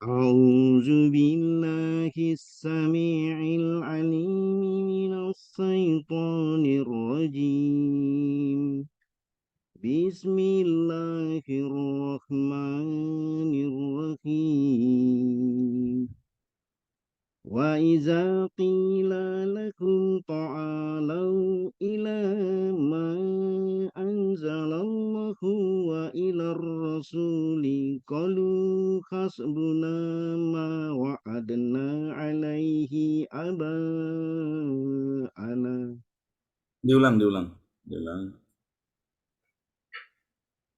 أعوذ بالله السميع العليم من الشيطان الرجيم. بسم الله الرحمن الرحيم. وإذا قيل لكم تعالوا إلى ما أنزل الله وإلى الرسول قالوا حسبنا ما وعدنا عليه آباءنا. Diulang.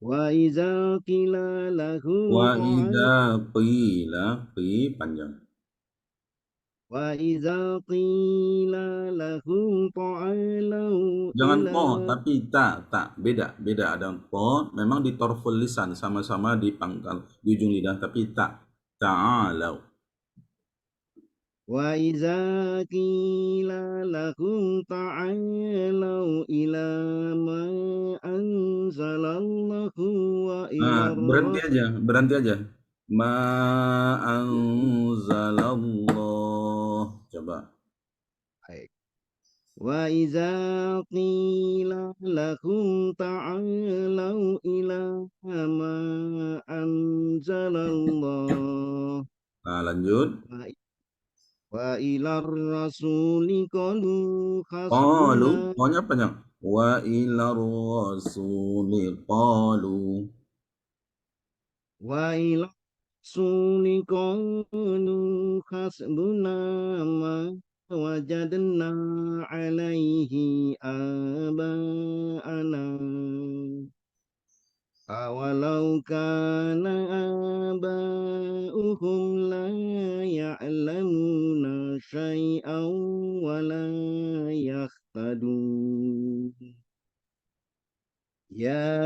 وإذا قيل لهم Wa تعالوا idza qila, panjang. وإذا قيل لهم تعالوا Jangan إلى po, tapi tak, beda ada po. Memang di torful lisan sama-sama di pangkal di ujung lidah, tapi tak. Ta'alau. وإذا قيل لهم تعالوا إلى ما أنزل الله وإلى Nah, الرسول. berhenti aja. Ma anzalallah. Coba. وإذا قيل لهم تعالوا إلى ما أنزل الله Nah, lanjut. وإلى الرسول قالوا Qalu, حسبنا. pokoknya panjang. Wa ilar rasuli qalu. وإلى الرسول قالوا حسبنا ما وجدنا عليه آباءنا أولو كان آباؤهم لا يعلمون شيئا ولا يهتدون. يا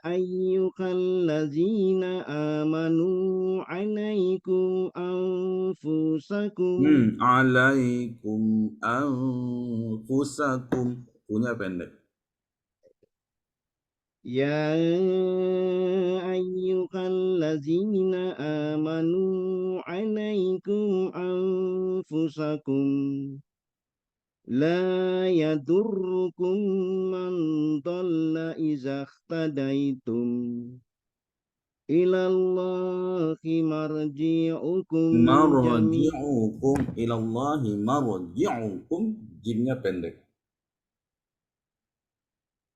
أيها الذين آمنوا عليكم أنفسكم. Alaikum anfusakum. Punya pendek. يا أيها الذين آمنوا عليكم أنفسكم لا يضركم من ضل إذا اهتديتم إلى الله مرجعكم جميعا. Marji'ukum ilallahi marji'ukum. Jimnya pendek.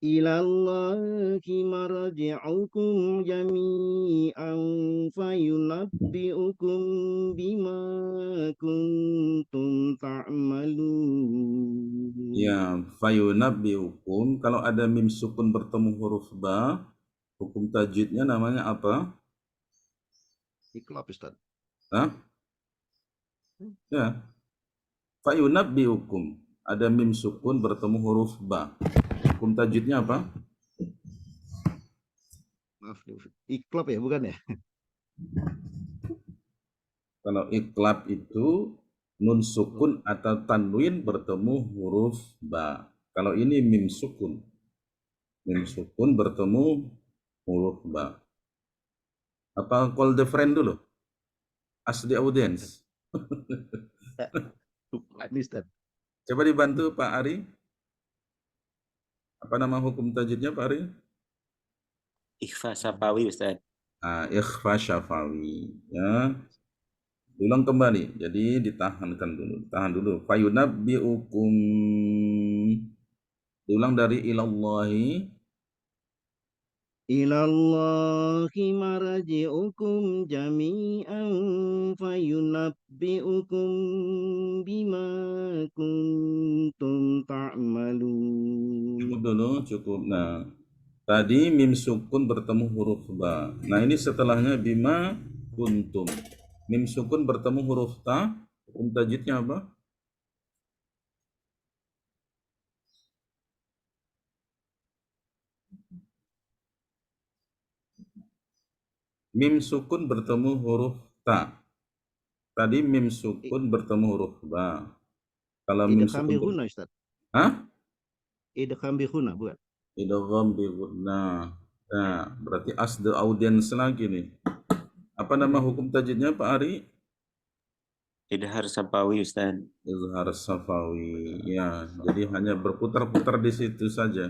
إلى الله مرجعكم جميعا فينبئكم بما كنتم تعملون. Ya, fayunabbiukum. Kalau ada mim sukun bertemu huruf ba, hukum tajwidnya namanya apa? Iklab Ustaz. Hah? Ya, fayunabbiukum. Ada mim sukun bertemu huruf ba. Hukum tajwidnya apa? Maaf, iklab ya bukan ya? Kalau iklab itu nun sukun atau tanwin bertemu huruf ba. Kalau ini mim sukun. Mim sukun bertemu huruf ba. Apa call the friend dulu? Ask the audience. Lupa nih Ustaz. Coba dibantu Pak Ari. Apa nama hukum tajwidnya Pak Ari? Ikhfa Safawi Ustaz. Ikhfa syafawi. Ya. Ulang kembali. Jadi ditahankan dulu. Tahan dulu. Fayunabbiukum. Diulang dari ilallahi. Ilallahi marji'ukum jami'an fayunabbi'ukum bima kuntum ta'malun. Cukup dulu, cukup. Nah, tadi mim sukun bertemu huruf ba. Nah, ini setelahnya bima kuntum. Mim sukun bertemu huruf ta. Hukum tajwidnya apa? Mim sukun bertemu huruf ta. Tadi mim sukun bertemu huruf ba. Kalau mim Idgham sukun bi ghunna Ustaz. Hah? Idgham bi ghunna bukan? Idgham bi ghunna. Nah, berarti as the audience lagi nih. Apa nama hukum tajwidnya Pak Ari? Idhar Sapawi Ustaz. Izhar Safawi. Ya, jadi hanya berputar-putar di situ saja.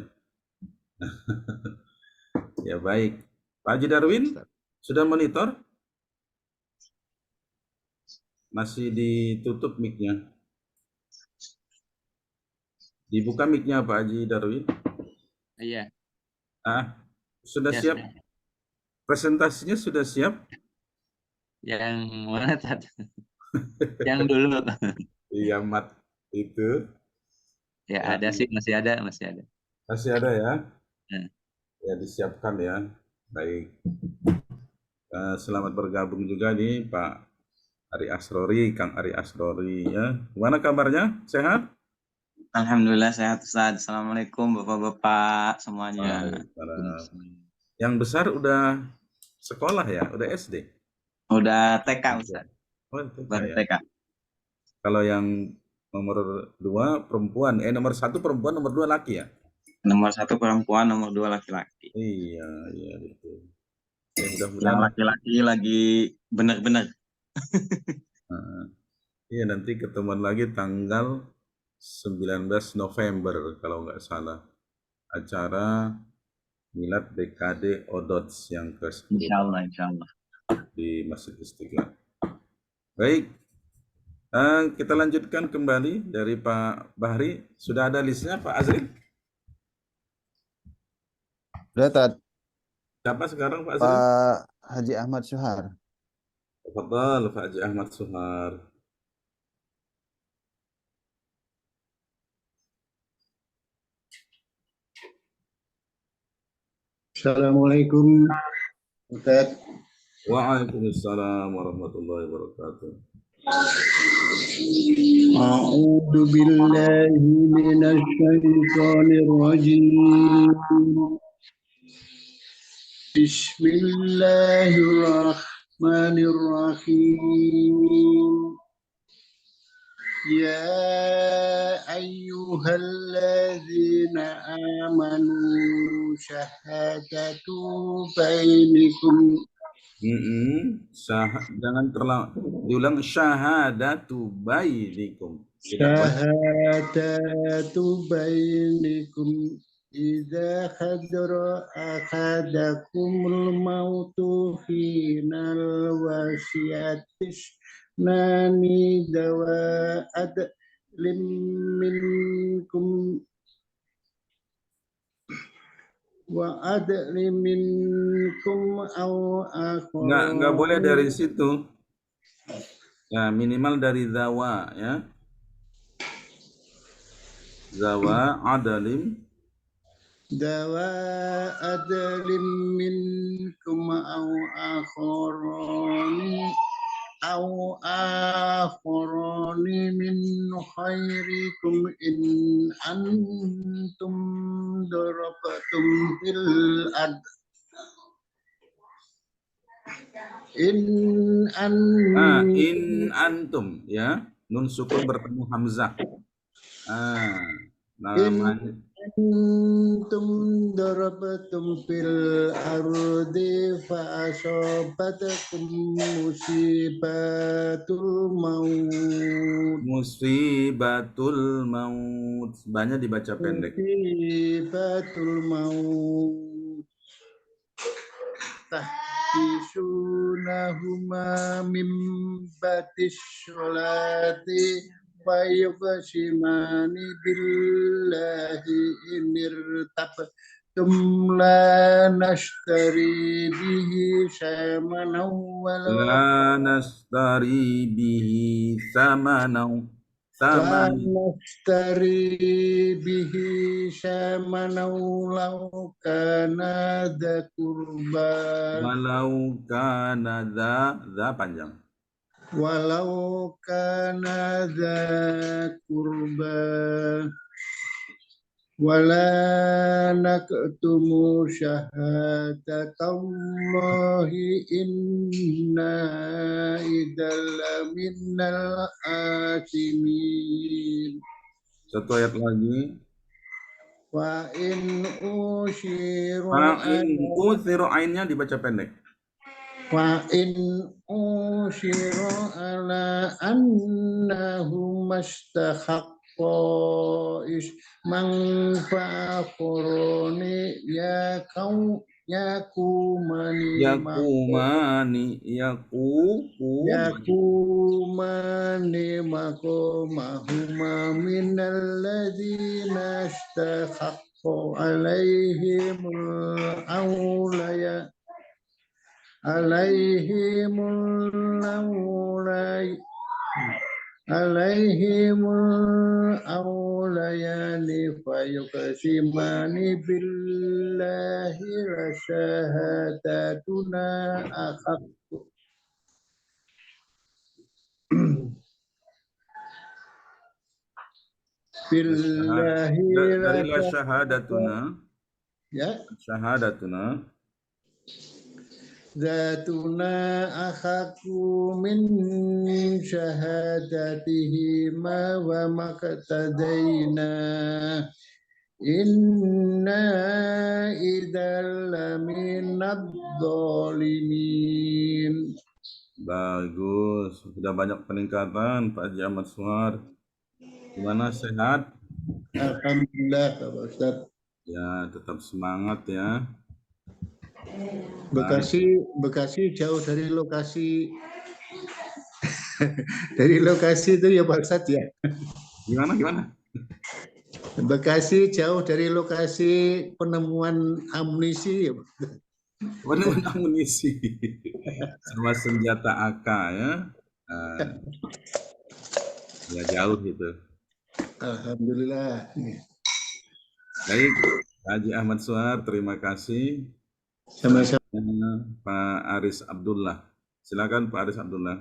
Ya baik. Pak Haji Darwin, Ustaz. sudah monitor? Masih ditutup mic-nya. Dibuka mic-nya Pak Haji Darwin. Iya. Sudah Ya, siap? sudah. Presentasinya sudah siap? Yang mana tadi? Yang dulu. Iya, Mat. Itu. Ya, Ya, ada sih, masih ada. masih ada ya? Hmm. Ya, disiapkan ya. Baik. Selamat bergabung juga nih Pak Ari Asrori, Kang Ari Asrori ya. Gimana kabarnya? Sehat? Alhamdulillah sehat Ustaz. Assalamualaikum Bapak-bapak semuanya. Waalaikumsalam. Yang besar udah sekolah ya? Udah SD? Udah TK Ustaz. Oh, TK Baru ya. TK. Kalau yang nomor 2 perempuan, nomor 1 perempuan, nomor 2 laki ya? Nomor 1 perempuan, nomor 2 laki-laki. Iya, betul. Ya, Yang mudah-mudahan. laki-laki lagi benar-benar. Iya, nanti ketemuan lagi tanggal 19 November kalau nggak salah. Acara Milad BKD Odots yang ke-10 Insya Allah. di Masjid Istiqlal. Baik, kita lanjutkan kembali dari Pak Bahri. Sudah ada listnya Pak Azri? Sudah, Tat. Siapa sekarang Pak Azri? Pak Haji Ahmad Syuhar. Tafadhal Pak Haji Ahmad Syuhar. Assalamualaikum Ustaz. Waalaikumsalam warahmatullahi wabarakatuh. A'udzu billahi minasy syaithanir rajim. Bismillahirrahmanirrahim. Ya ayyuhalladzina amanu syahadatu bainikum. Jangan diulang, syahadatu bainikum. Syahadatu bainikum idza hadara ahadakumul mautu hinal wasiyatis nani dawa adlim minkum wa adlim minkum aw akhar. Nggak boleh dari situ. Ya, minimal dari zawa ya. Zawa adalim. Dawa adlim minkum aw akharani min khairikum in antum darabtum fil ard. In antum ya, nun sukun bertemu hamzah. Namanya antum darabtum fil ardi fa asabatakum musibatul maut. Banyak dibaca pendek. Musibatul maut tahbisunahuma mim batis sholati fayuqsimani billahi inirtabtum la nashtari bihi samanan La nastari bihi samanan. La nashtari bihi samanan law kana dha qurba. Walau kana dha panjang. Walau kana dha qurba wala naktumu syahadatallahi inna idzal minal asimin. Satu ayat lagi. Wa in usyiru Uthiru ainnya dibaca pendek. Wa in usyira ala annahum mastahaqqa isman fa'akhuruni Yakumani yakumani minal ladzina istahaqqa alaihimul awlaya alaihimul awlayani fayuqsimani billahi rasyahadatuna ahaqqu billahi dari la syahadatuna ya syahadatuna zatuna akhaku min syahadatihima wa maqtadaina inna idzal laminadh dhalimin. bagus, sudah banyak peningkatan Pak Haji Ahmad Suhar. Gimana, sehat? Alhamdulillah Pak Ustaz. Ya, tetap semangat ya. Bekasi jauh dari lokasi itu ya Pak Ustaz ya. Gimana? Bekasi jauh dari lokasi penemuan amunisi ya Pak. Penemuan amunisi sama senjata AK ya. Ya jauh itu. Alhamdulillah. Baik, Haji Ahmad Suhar, terima kasih. Sama-sama. Pak Aris Abdullah. Silakan Pak Aris Abdullah.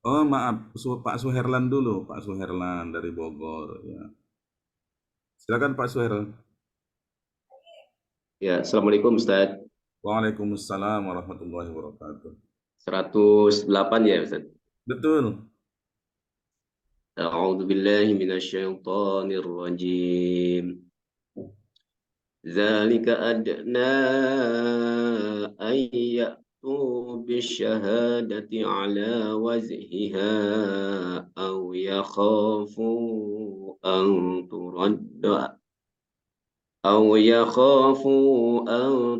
Oh maaf, Pak Suherlan dulu, Pak Suherlan dari Bogor. Ya. Silakan Pak Suherlan. Ya, Assalamualaikum Ustaz. Waalaikumsalam warahmatullahi wabarakatuh. 108 ya Ustaz? Betul. A'udzu billahi minasyaitonir rajim. Zalika adna ayyatu bisyahadati ala wajhiha aw yakhafu an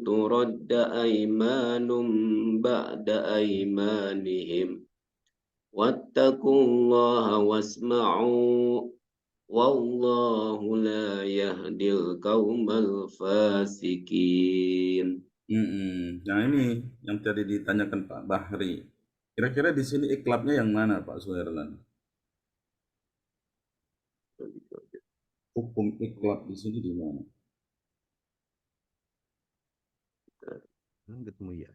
turadda aymanum ba'da aymanihim wattaqullaha wasma'u wallahu la yahdil qaumal fasikin. Nah ini yang tadi ditanyakan Pak Bahri. Kira-kira di sini iklabnya yang mana Pak Suherlan? Hukum iklab di sini di mana? Ketemu ya.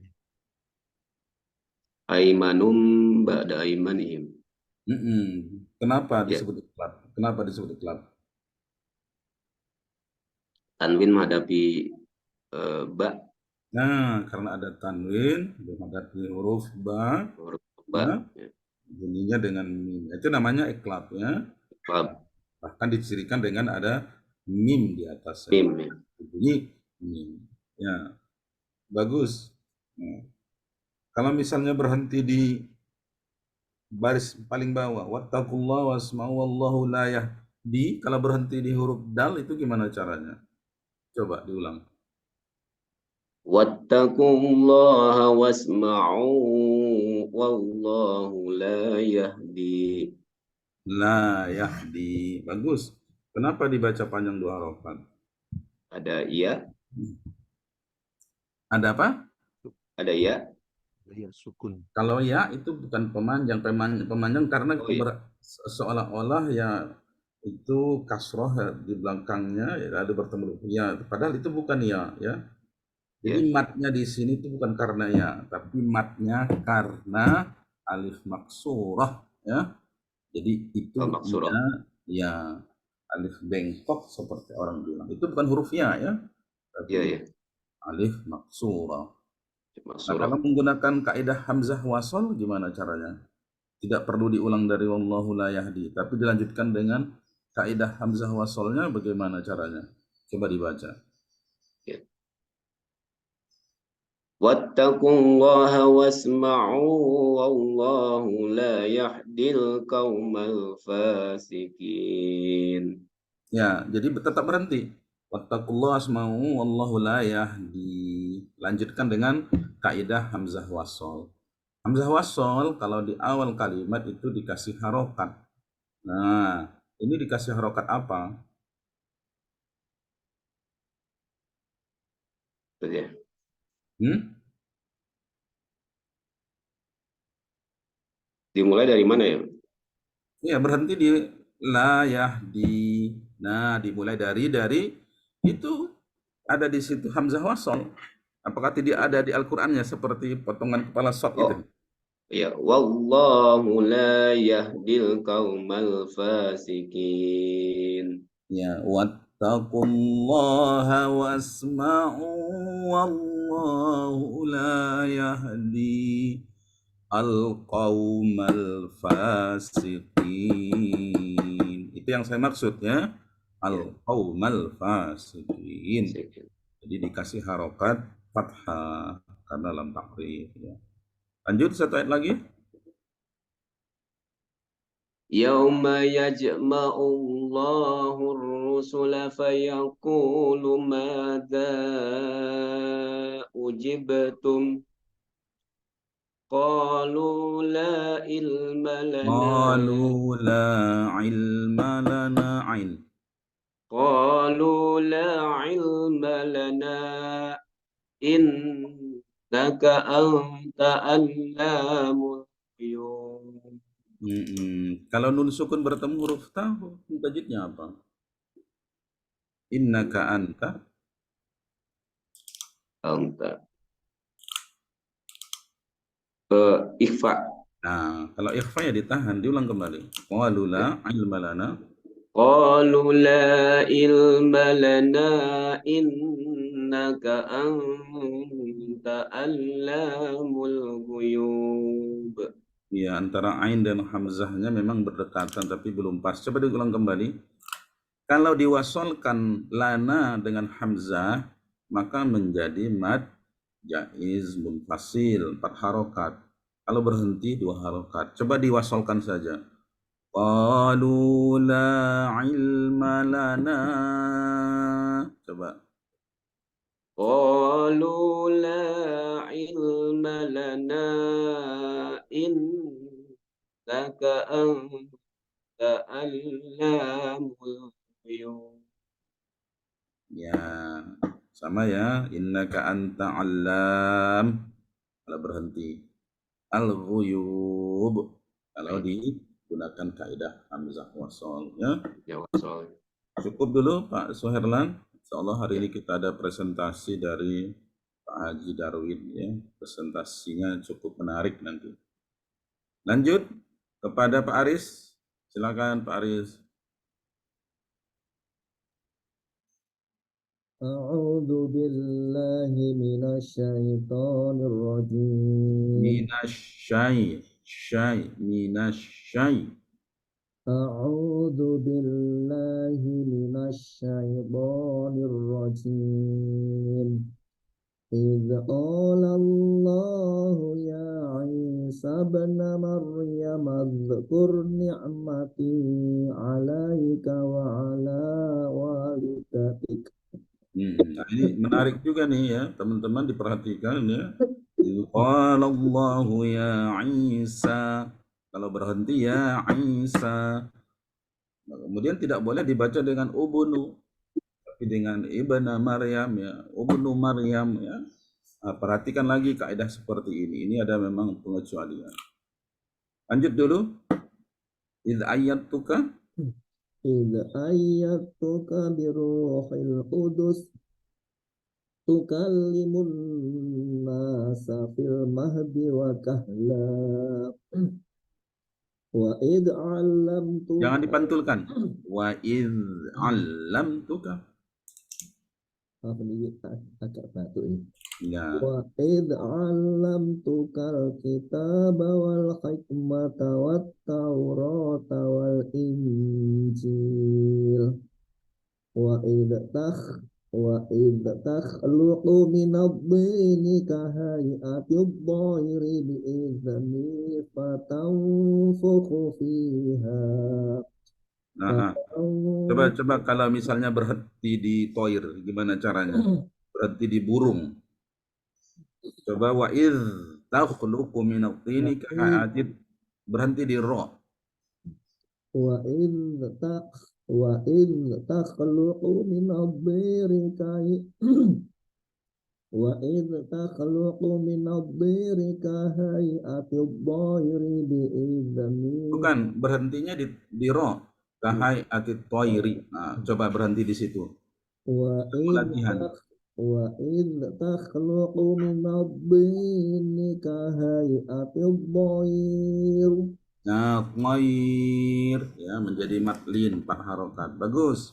Aimanum ba'da aimanihim. Kenapa disebut iklab? Kenapa disebut iklab? Tanwin menghadapi ba. Nah, karena ada tanwin menghadapi huruf ba, Ya. bunyinya dengan mim. Itu namanya iklab ya. Iklab. Bahkan dicirikan dengan ada mim di atasnya. Mim. Ya. Bunyi mim. Ya, bagus. Nah, kalau misalnya berhenti di baris paling bawah, wattaqullaha wasma'u wallahu la yahdi, kalau berhenti di huruf dal itu gimana caranya? Coba diulang. Wattaqullaha wasma'u wallahu la yahdi. La yahdi. Bagus. Kenapa dibaca panjang dua harokat? Ada iya. Ada apa? Ada iya. Ya, sukun. Kalau ya itu bukan pemanjang karena seolah-olah ya itu kasroh ya, di belakangnya ya, ada bertemu ya, padahal itu bukan ya. Jadi matnya di sini itu bukan karena ya, tapi matnya karena alif maksurah ya. Jadi itu ya alif bengkok seperti orang bilang. Itu bukan huruf ya. Tapi alif maksurah. Nah, kalau menggunakan kaidah hamzah wasol gimana caranya? Tidak perlu diulang dari wallahu la yahdi, tapi dilanjutkan dengan kaidah hamzah wasolnya bagaimana caranya? Coba dibaca. Wattaqullaha wasma'u wallahu la yahdil qaumal fasikin. Ya, jadi tetap berhenti. Wattaqullah asma'u wallahu la yahdi. Lanjutkan dengan kaidah hamzah wasol. Hamzah wasol kalau di awal kalimat itu dikasih harokat. Nah, ini dikasih harokat apa? Betul ya. Dimulai dari mana ya? Ya, berhenti di la yahdi. Nah, dimulai dari itu ada di situ hamzah wasol. Apakah tidak ada di Al-Qur'annya seperti potongan kepala shot itu? Ya, wallahu la yahdil qaumal fasikin. Ya, wattaqullaha wasma'u wallahu la yahdi al-qaumal fasiqin. Itu yang saya maksud ya. Al-qaumal fasiqin. Jadi dikasih harokat fathah karena lam tahrif ya. Lanjut satu ayat lagi. Yauma yajma'u Allahu ar-rusula fayaqulu madza ujibtum qalu la ilma lana Qalu la ilma lana qalu la ilma lana innaka anta allamul ghuyub. Kalau nun sukun bertemu huruf ta, tajwidnya apa? Innaka anta. Ikhfa. Nah, kalau ikhfa ya ditahan, diulang kembali. Qalu la ilma lana. Qalu la ilma lana innaka anta allamul ghuyub. Ya, antara ain dan hamzahnya memang berdekatan tapi belum pas. Coba diulang kembali. Kalau diwasolkan lana dengan hamzah, maka menjadi mad jaiz munfasil 4 harokat. Kalau berhenti 2 harokat. Coba diwasolkan saja. Qalu la ilma lana. Coba. Qalu la ilma lana innaka anta allamul ghuyub. Ya, sama ya. Innaka anta allam. Kalau berhenti. Al-ghuyub. Kalau digunakan kaidah hamzah wasol ya. Ya wasol. Cukup dulu Pak Suherlan. Insyaallah hari ini kita ada presentasi dari Pak Haji Darwin ya. Presentasinya cukup menarik nanti. Lanjut kepada Pak Aris. Silakan Pak Aris. A'udzu billahi minasyaitonir rajim. Minasyai. A'udzu billahi minasyaitonir rajim. إذ قال الله يا عيسى ابن مريم اذكر نعمتي عليك وعلى والدتك. Nah, ini menarik juga nih ya, teman-teman diperhatikan ya. Qala Allahu ya Isa. Kalau berhenti ya Isa. Nah, kemudian tidak boleh dibaca dengan ubnu, tapi dengan ibna Maryam ya, ubnu Maryam ya. Nah, perhatikan lagi kaidah seperti ini. Ini ada memang pengecualian. Lanjut dulu. Idz ayyatuka. إذ أيدتك بروح القدس تكلم الناس في المهد وكهلا وإذ علمتك. Jangan dipantulkan. Wa idz 'allamtuka. Agak batu ini. Ya. Wa idz 'allamtukal kitaba wal hikmata wat taurata wal injil. وإذ تخلق من الطين كهيئة الطير بإذني فتنفخ فيها Nah, coba kalau misalnya berhenti di toir, gimana caranya? Berhenti di burung. Coba wa idz takhluqu min at-tini kaha'atid, berhenti di ro. وإذ تخلق من الطير وإذ تخلق من الطير كهيئة الطير بإذني. Bukan, berhentinya di ro. Kaha'atid toiri. Nah, coba berhenti di situ. Latihan. وإذ تخلق من الطين كهيئة الطير. Nah, toir ya menjadi matlin 4 harokat. Bagus.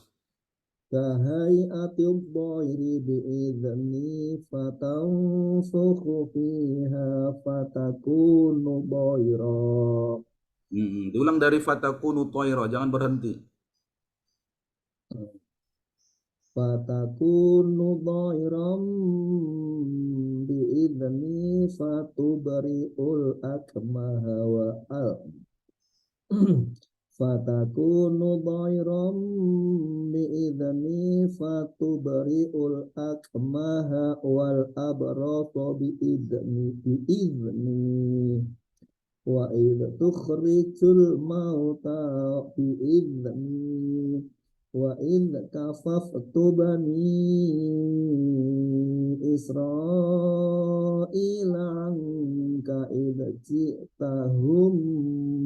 كهيئة الطير بإذني فتنفخ فيها فتكون طيرا. Diulang dari fatakunu toiro, jangan berhenti. Fatakunu dhairan biidzni fatubari'ul akmaha wa al fatakunu dhairan biidzni fatubari'ul akmaha wal abrasa biidzni wa idh tukhrijul mauta biidzni wa idh kafaftu bani Israila anka idh ji'tahum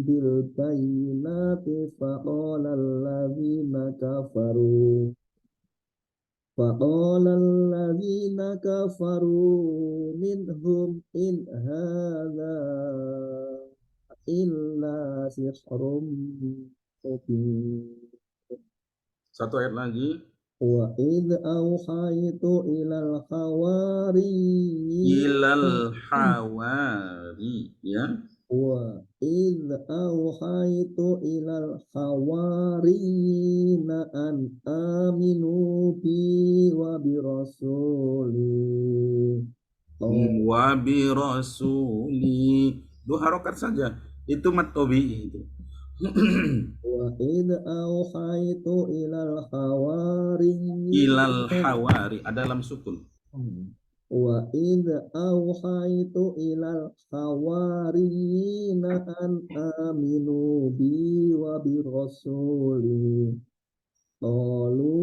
bil bayyinati faqala alladhina kafaru minhum in hadha illa sihrun mubin. Satu ayat lagi. Wa idh awhaytu ilal hawari Ya. wa idh awhaytu ilal hawarina an aminu bi wa bi rasuli Wa bi rasuli. 2 harokat saja. Itu mat tabi'i itu. wa idh awhaytu ilal hawari ada dalam sukun. Wa idh awhaytu ilal hawariyina an aminu bi wa bi rasuli qalu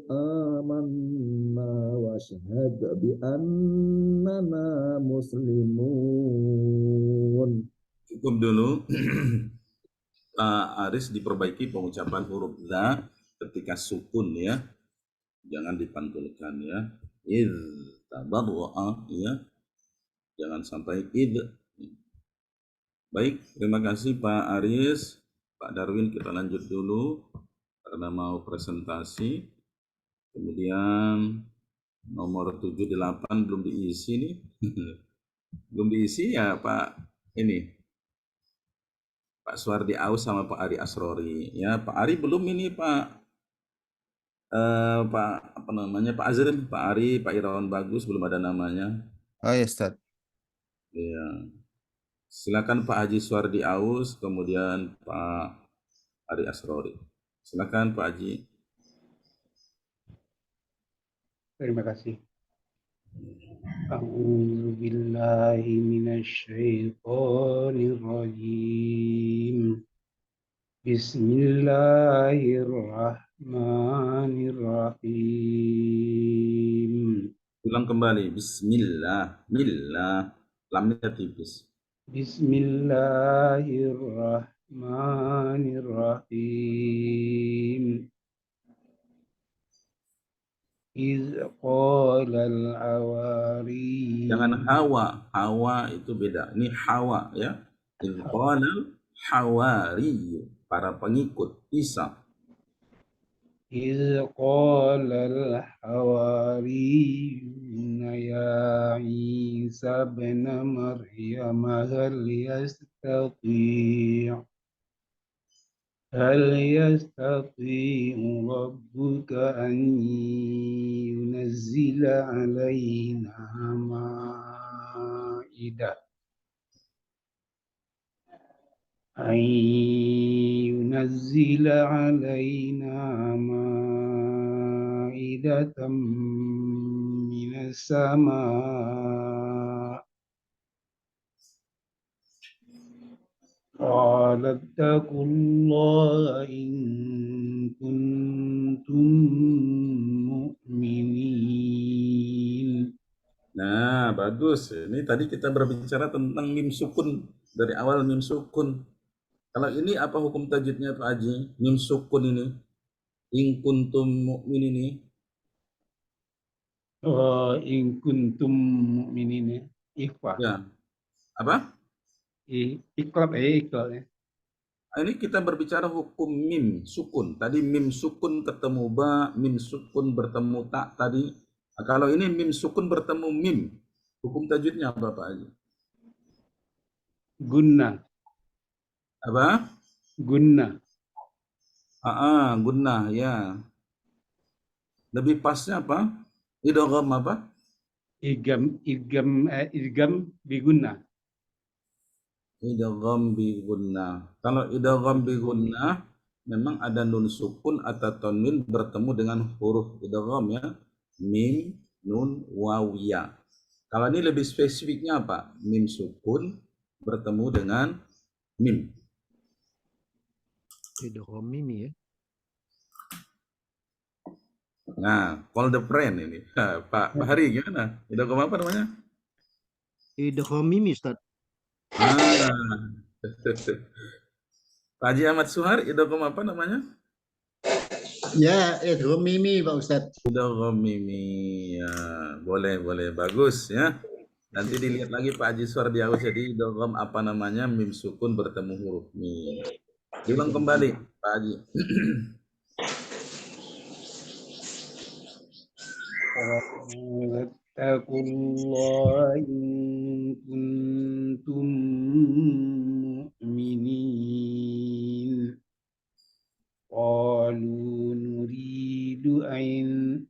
amanna wa shahad bi annana muslimun. Cukup dulu. Pak Aris diperbaiki pengucapan huruf za ketika sukun ya. Jangan dipantulkan ya. Idz tabarra'a ya. Jangan sampai id. Baik, terima kasih Pak Aris. Pak Darwin, kita lanjut dulu karena mau presentasi. Kemudian nomor 78 belum diisi nih. Belum diisi ya Pak ini. Pak Suwardi Aus sama Pak Ari Asrori. Ya, Pak Ari belum ini Pak. Pak apa namanya Pak Azrin, Pak Ari, Pak Irawan Bagus belum ada namanya. Oh ya Ustaz. Iya. Silakan Pak Haji Suwardi Aus, kemudian Pak Ari Asrori. Silakan Pak Haji. Terima kasih. A'udzu billahi minasyaitonir rajim. Bismillahirrahmanirrahim. Ulang kembali. Bismillah, millah, lamnya tipis. Bismillahirrahmanirrahim. Iz qalal hawari. Jangan hawa itu beda. Ini hawa ya. Iz qalal hawari, para pengikut Isa. Iz qalal hawariyuna ya Isa ibn Maryam hal yastati' هل يستطيع ربك أن ينزل علينا مائدة أن ينزل علينا مائدة من السماء قال اتقوا الله إن كنتم مؤمنين. Nah, bagus. Ini tadi kita berbicara tentang mim sukun. Dari awal mim sukun. Kalau ini apa hukum tajwidnya Pak Haji? Mim sukun ini. In kuntum mu'min ini. In kuntum mu'minin, ikhfa. Ya. Apa? Iklab ya. Ini kita berbicara hukum mim sukun. Tadi mim sukun ketemu ba, mim sukun bertemu tak tadi. Nah, kalau ini mim sukun bertemu mim, hukum tajwidnya apa Pak Haji? Gunna. Apa? Gunna. Gunnah ya. Lebih pasnya apa? Idgham apa? Idgham bigunnah. Idgham bi gunnah. Kalau idgham bi gunnah memang ada nun sukun atau tanwin bertemu dengan huruf idgham ya. Mim, nun, waw, ya. Kalau ini lebih spesifiknya apa? Mim sukun bertemu dengan mim. Idgham mimi ya. Nah, call the friend ini. Pak Hari gimana? Idgham apa namanya? Idgham mimi Ustaz. Pak Haji Ahmad Suhar, idgham apa namanya? Ya, idgham mimi Pak Ustadz. Idgham mimi. Ya, boleh, bagus ya. Nanti dilihat lagi Pak Haji Suhar di awal jadi idgham apa namanya? Mim sukun bertemu huruf mim. Diulang kembali Pak Haji. Wattaqullaha in kuntum mu'minin. Qalu nuridu an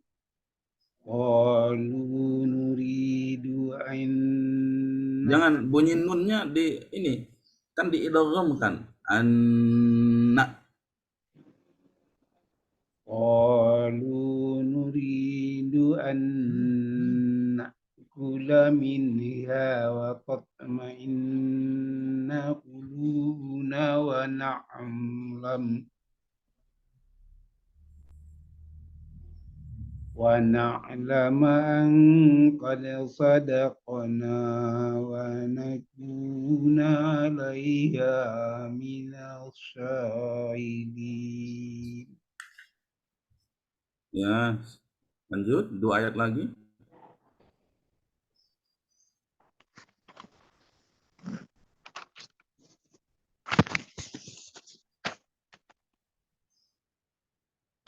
Jangan bunyi nunnya di ini. Kan diidgham kan. Anak. Qalu nuridu an na'kula minha wa tatma'inna qulubuna wa na'lam an qad sadaqna wa nakuna 'alayha minas syahidin. Ya, lanjut 2 ayat lagi.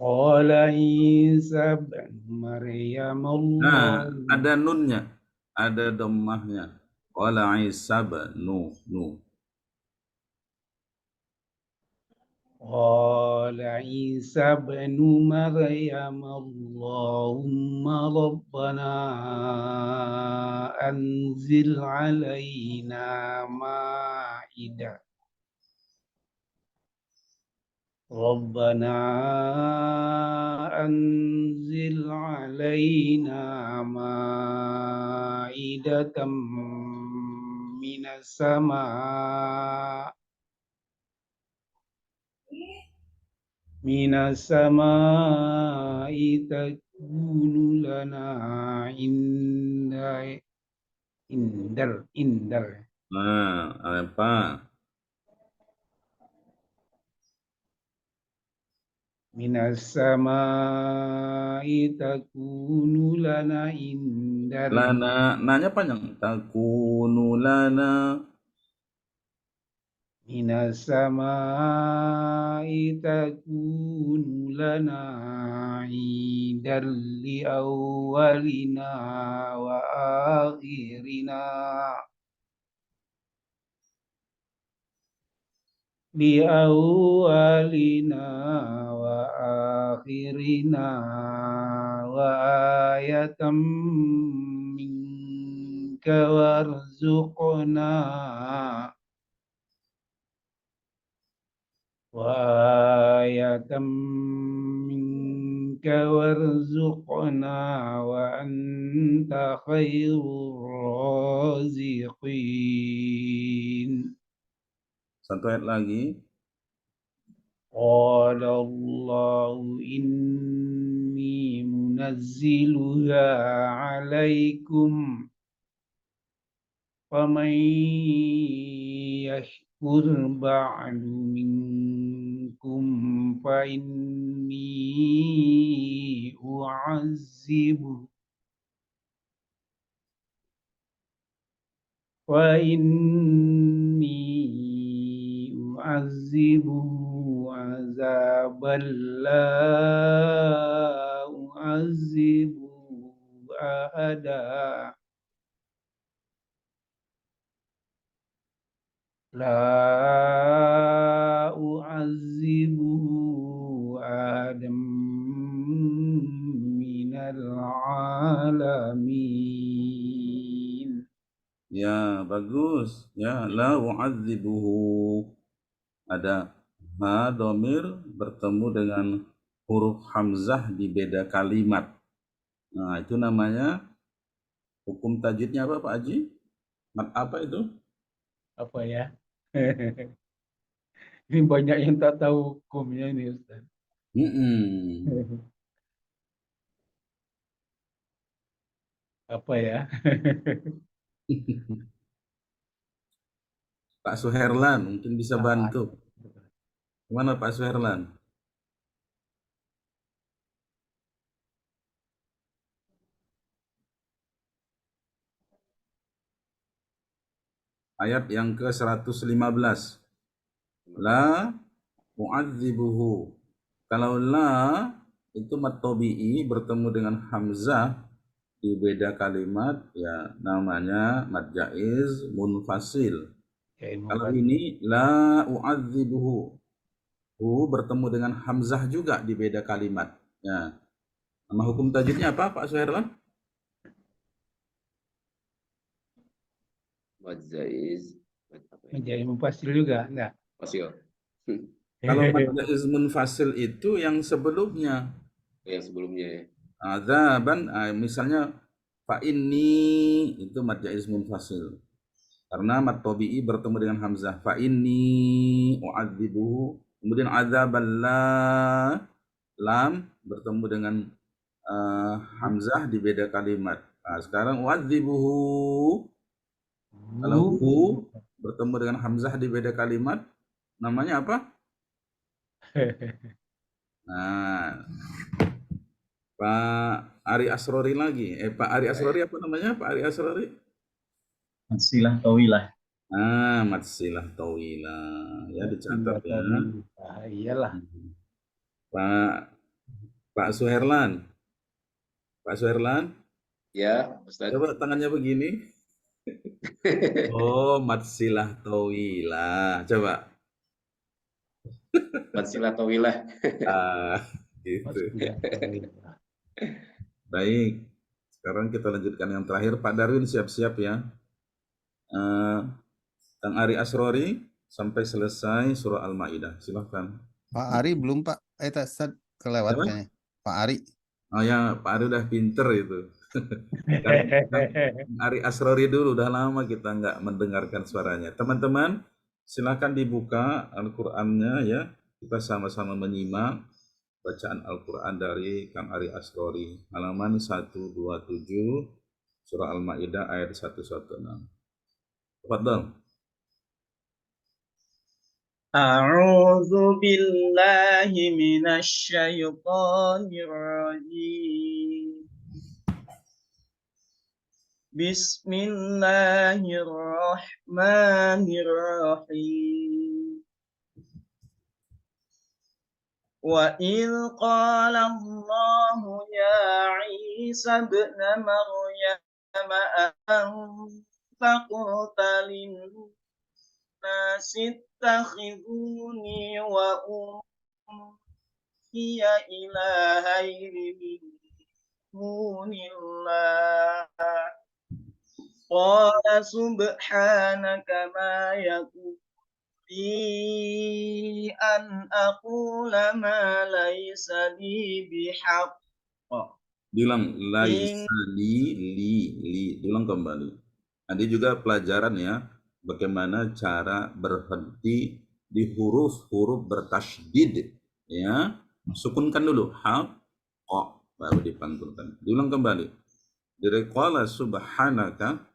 Qala Isa bin Maryam Nah, ada nunnya, ada dhammahnya. Qala Isa nu. Qala Isa bin Maryam Allahumma rabbana anzil alaina ma'idah. ربنا أنزل علينا مائدة من السماء تكون لنا indar. Nah, apa? Minas samai takunu lana indar. Lana, nanya panjang. Takunu lana. Minas samai takunu lana indar li awalina wa akhirina. لأولنا وآخرنا وآية منك وارزقنا وآية منك وارزقنا وأنت خير الرازقين. Satu ayat lagi. قال الله إني منزلها عليكم فمن يشكر بعد منكم فإني أعذبه عذابا لا أعذبه أحدا لا أعذبه أحدا من العالمين. Ya, bagus. Ya, la u'adzibuhu. Ada ha domir bertemu dengan huruf hamzah di beda kalimat. Nah, itu namanya hukum tajwidnya apa, Pak Haji? Mat apa itu? Apa ya? Ini banyak yang tak tahu hukumnya ini, Ustaz. Apa ya? Pak Suherlan mungkin bisa bantu. Gimana Pak Suherlan? Ayat yang ke-115. La mu'adzibuhu. Kalau la itu mat tabi'i bertemu dengan hamzah di beda kalimat, ya namanya mad jaiz munfasil. Kalau ini la u'adzibuhu, hu bertemu dengan hamzah juga di beda kalimat. Ya. Nama hukum tajwidnya apa Pak Suherlan? Majaiz. Menjadi mufasil juga, enggak? Fasil. Kalau mad jaiz munfasil itu yang sebelumnya. Yang sebelumnya ya. Adzaban, misalnya fa inni itu mad jaiz munfasil. Karena mad tabi'i bertemu dengan hamzah. Fa inni u'adzibuhu. Kemudian adzaban lam bertemu dengan hamzah di beda kalimat. Nah, sekarang u'adzibuhu. Kalau hu bertemu dengan hamzah di beda kalimat, namanya apa? Nah, Pak Ari Asrori lagi. Pak Ari Asrori apa namanya? Pak Ari Asrori? Silah tawilah. Matsilah tawilah. Ya dicatat ya. Iyalah. Pak Suherlan. Pak Suherlan, Ya, Ustaz. coba tangannya begini. Oh, matsilah tawilah. Coba. Matsilah tawilah. Gitu. Baik. Sekarang kita lanjutkan yang terakhir. Pak Darwin siap-siap ya. Kang Ari Asrori sampai selesai surah Al-Maidah. Silahkan. Pak Ari belum Pak. Ustaz kelewat Siapa? kayaknya. Pak Ari. Oh ya, Pak Ari udah pinter itu. Kang Ari Asrori dulu, udah lama kita nggak mendengarkan suaranya. Teman-teman, silakan dibuka Al-Qur'annya ya. Kita sama-sama menyimak bacaan Al-Qur'an dari Kang Ari Asrori. Halaman 127 surah Al-Maidah ayat 116. Tafadhol. A'udzu billahi minasy syaithanir rajim. Bismillahirrahmanirrahim. Wa idh qala Allahu ya Isa ibn Maryam anta qulta الناس اتخذوني وأمي إلهين من دون الله قال سبحانك ما يكون لي أن أقول ما ليس لي بحق Bilang laisa li. Diulang kembali. Nanti juga pelajaran ya, bagaimana cara berhenti di huruf-huruf bertasydid ya. Sukunkan dulu ha, qa, baru dipantulkan. Diulang kembali. Dari qala subhanaka.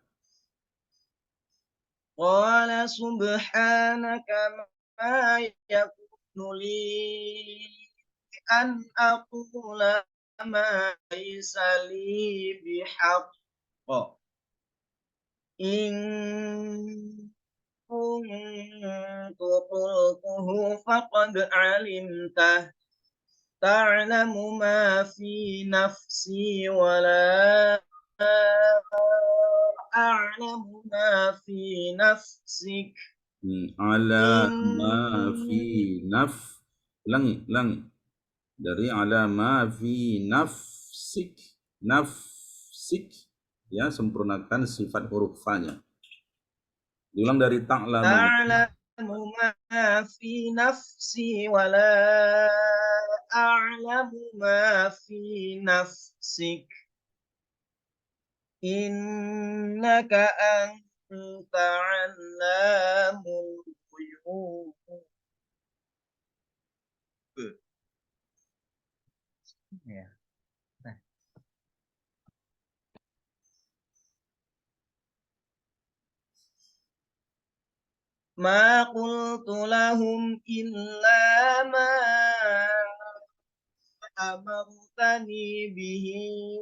Qala subhanaka ma yakunu li an aqula ma laysa li bihaqq in kuntu qultuhu faqad alimtah ta'lamu ma fi nafsi wa la a'lamu ma fi nafsik Ala ma fi ulangi dari ala ma fi nafsik ya, sempurnakan sifat huruf fa-nya. Diulang dari ta'lamu ma fi nafsi wa la a'lamu ma fi nafsik innaka anta 'allamul ghuyub. Ya. Ma qultu lahum illa ma amartani bihi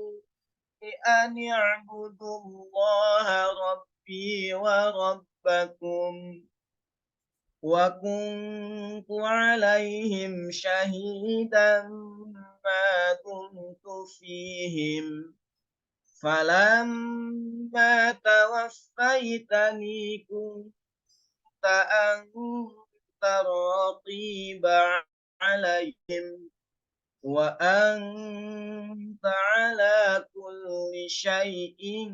an i'budu allaha rabbi wa rabbakum wa kuntu alaihim shahidan ma dumtu fihim falamma tawaffaytani kunta anta raqiba alaihim wa anta ala kulli syai'in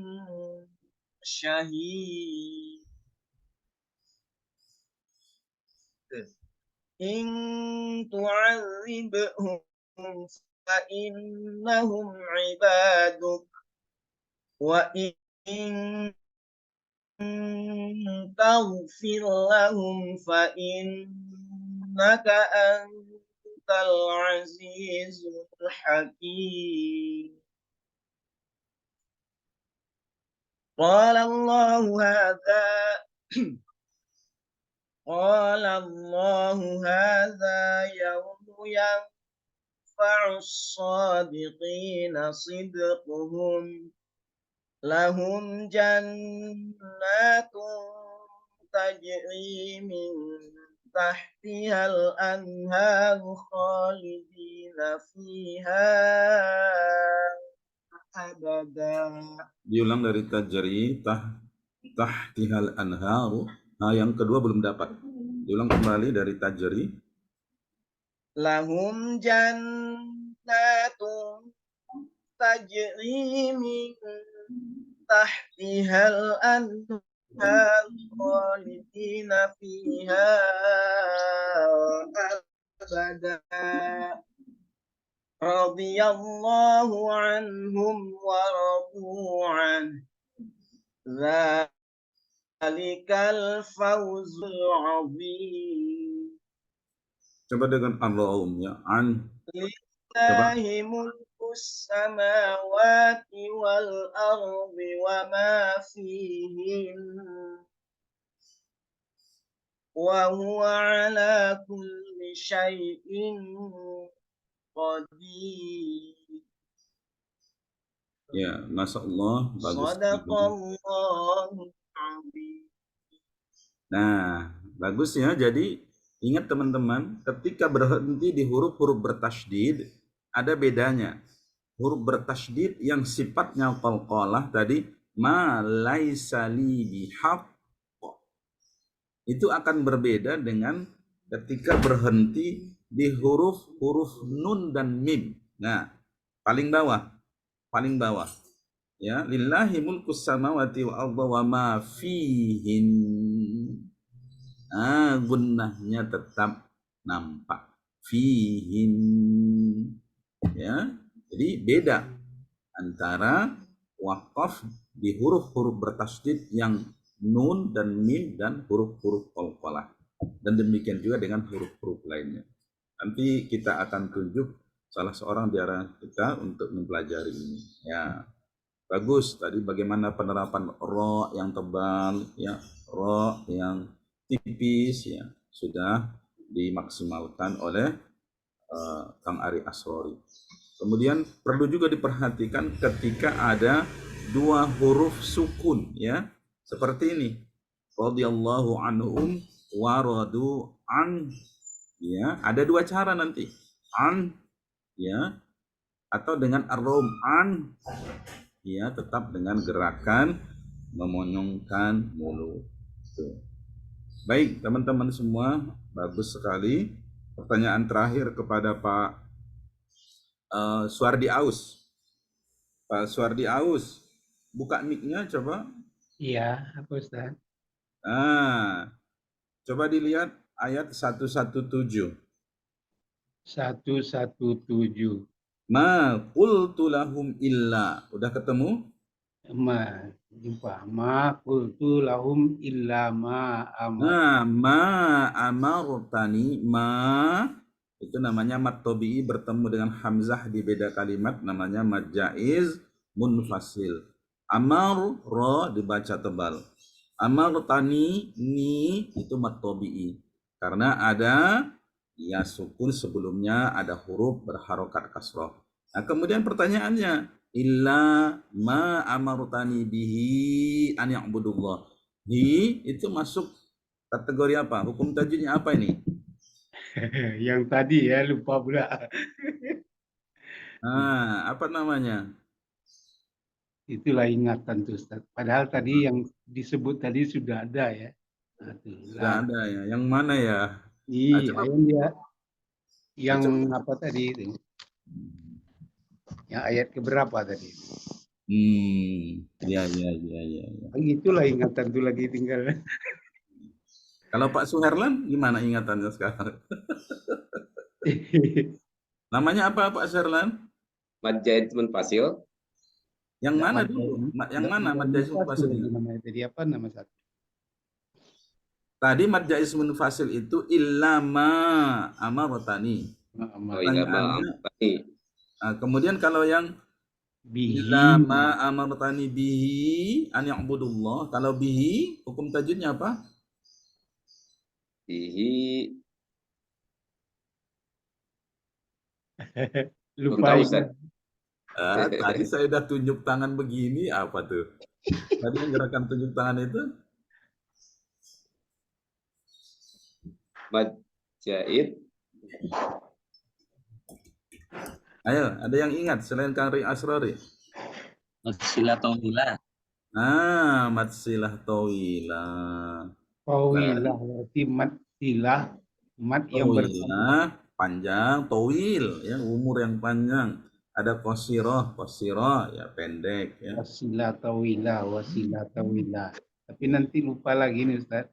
syahid. In tu'adzibhum fa innahum ibaduk wa in taghfir lahum fa innaka antal azizul hakim. Qala Allahu hadha yawmu yanfa'u as-sadiqina sidquhum lahum jannatun tajri min tahtihal anharu khalidina fiha abada. Diulang dari tajri tahtihal anharu. Nah, yang kedua belum dapat. Diulang kembali dari tajri. Lahum jannatun tajri min tahtihal anhar khalidina fiha abada radiyallahu anhum wa radu an dzalikal fawzul azim. Coba dengan Allahum ya, an. Lillahi mulkus samawati wal ardi wa ma fihin wa huwa ala kulli syai'in qadir. Ya, Masya Allah, bagus. Shadaqallahul azim. Nah, bagus ya. Jadi ingat teman-teman, ketika berhenti di huruf-huruf bertasydid, ada bedanya. Huruf bertasydid yang sifatnya qalqalah tadi, ma laisa li bihaqq. itu akan berbeda dengan ketika berhenti di huruf nun dan mim. Nah, paling bawah. Ya, lillahi mulkus samawati wal arda wa ma fihin. Gunnahnya tetap nampak. Fihin. Ya, jadi beda antara wakaf di huruf-huruf bertasydid yang nun dan mim dan huruf-huruf qalqalah. Dan demikian juga dengan huruf-huruf lainnya. Nanti kita akan tunjuk salah seorang di antara kita untuk mempelajari ini. Ya, bagus. Tadi bagaimana penerapan ro yang tebal, ya, ro yang tipis, ya, sudah dimaksimalkan oleh Kang Ari Asrori. Kemudian perlu juga diperhatikan ketika ada dua huruf sukun, ya, seperti ini. Radhiyallahu anhum wa radu an, ya, ada dua cara nanti, an, ya, atau dengan ar-rum an, ya, tetap dengan gerakan memonyongkan mulut. Tuh. Baik teman-teman semua, bagus sekali. Pertanyaan terakhir kepada Pak Suardi Aus. Pak Suardi Aus, buka mic-nya coba. Iya, apa Ustaz? Coba dilihat ayat 117. 117. Ma qultu lahum illa. Udah ketemu? Jumpa. Ma qultu lahum illa ma amar. Ma amartani, ma itu namanya mad tabi'i bertemu dengan hamzah di beda kalimat, namanya mad jaiz munfasil. Amar, ro dibaca tebal. Amartani, ni itu mad tabi'i. Karena ada ya sukun sebelumnya, ada huruf berharokat kasroh. Nah, kemudian pertanyaannya, illa ma amartani bihi an ya'budullah. Hi itu masuk kategori apa? Hukum tajwidnya apa ini? Yang tadi ya, lupa pula. Apa namanya? Itulah ingatan tuh Ustaz. Padahal tadi yang disebut tadi sudah ada ya. Sudah ada ya. Yang mana ya? Iya, coba. yang dia yang apa tadi itu? Yang ayat keberapa tadi? Ya. Itulah ingatan tuh lagi tinggal. Kalau Pak Suherlan gimana ingatannya sekarang? Namanya apa Pak Suherlan? Mad jaiz munfasil. Yang mana dulu? Yang mana mad jaiz munfasil? Namanya tadi apa nama satu? Tadi mad jaiz munfasil itu illa ma amartani. Oh, illa ma amartani. Kemudian kalau yang illa ma amartani bihi an ya'budullah, kalau bihi hukum tajwidnya apa? Bihi lupa Ustaz. Tadi saya udah tunjuk tangan begini, apa tuh? Tadi yang gerakan tunjuk tangan itu? mad jaiz. Ayo, ada yang ingat selain Kang Ri Asrori? Matsilah tauhilah. Matsilah tawilah. Tawilah, berarti matilah, mat yang Tawilah, panjang, tawil, ya, umur yang panjang. Ada qasiroh ya pendek, ya. wasilah tawilah. Tapi nanti lupa lagi nih Ustaz.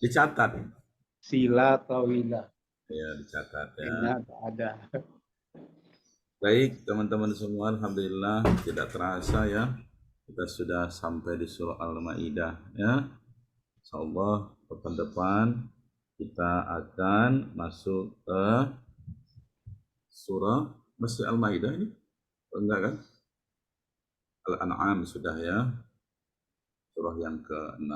Dicatat. Sila tawilah. Ya, dicatat ya. Ternyata ada. Baik, teman-teman semua, alhamdulillah tidak terasa ya. Kita sudah sampai di surah Al-Maidah ya. Insyaallah pekan depan kita akan masuk ke surah masih Al-Maidah ini? Enggak kan? Al-An'am sudah ya. Surah yang ke-6.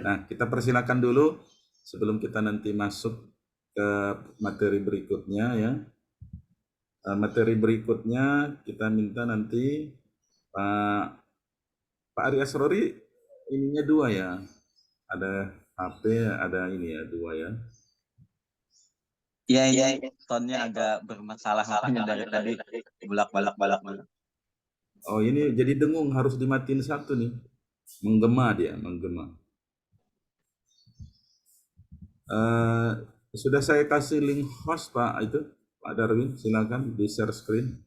Nah, kita persilakan dulu sebelum kita nanti masuk ke materi berikutnya ya. Materi berikutnya kita minta nanti Pak Ari Asrori ininya 2 ya. Ada HP, ada ini ya, 2 ya. Iya, tonnya agak bermasalah makanya dari tadi bolak-balik. Oh, ini jadi dengung, harus dimatiin satu nih. Menggema dia, menggema. Eh, sudah saya kasih link host Pak itu Pak Darwin, silakan di share screen.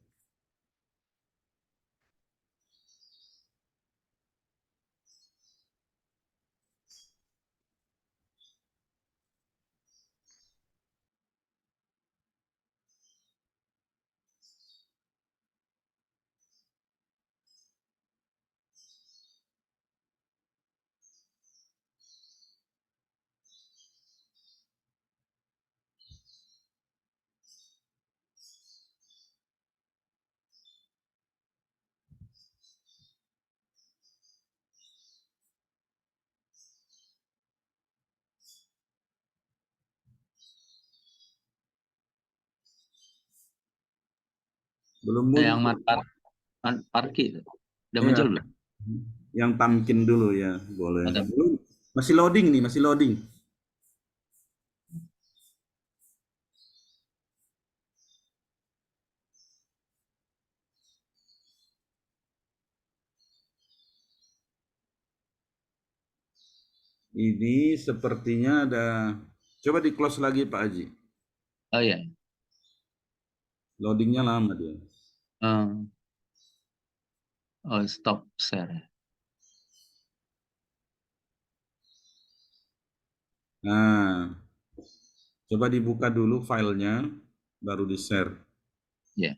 Belum Yang muncul. Parki itu. Udah Iya. muncul belum? Yang tamkin dulu ya, boleh. Ada. Belum. Masih loading nih, masih loading. Ini sepertinya ada. Coba di close lagi Pak Haji. Oh ya. Loadingnya lama dia. Oh, stop share. Nah, coba dibuka dulu filenya, baru di share. Ya.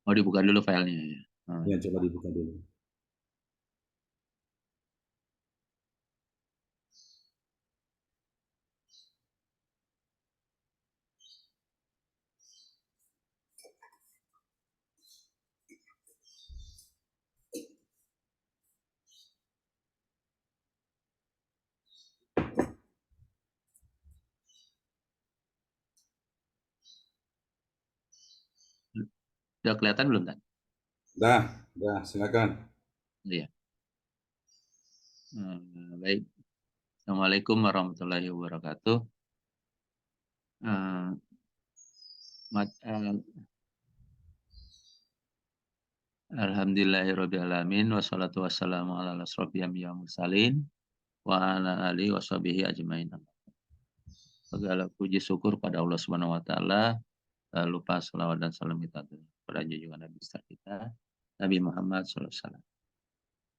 Oh, dibuka dulu filenya ya. Ya, coba dibuka dulu. Udah kelihatan belum kan? Dah, silakan. Iya. Baik. Assalamualaikum warahmatullahi wabarakatuh. Alhamdulillahirrabbilalamin. Wassalatu wassalamu ala asrofil anbiya'i wal mursalin wa ala alihi washabihi ajmain. Segala puji syukur pada Allah Subhanahu wa taala. Lupa salawat dan salam kita kepada junjungan Nabi besar kita Nabi Muhammad SAW.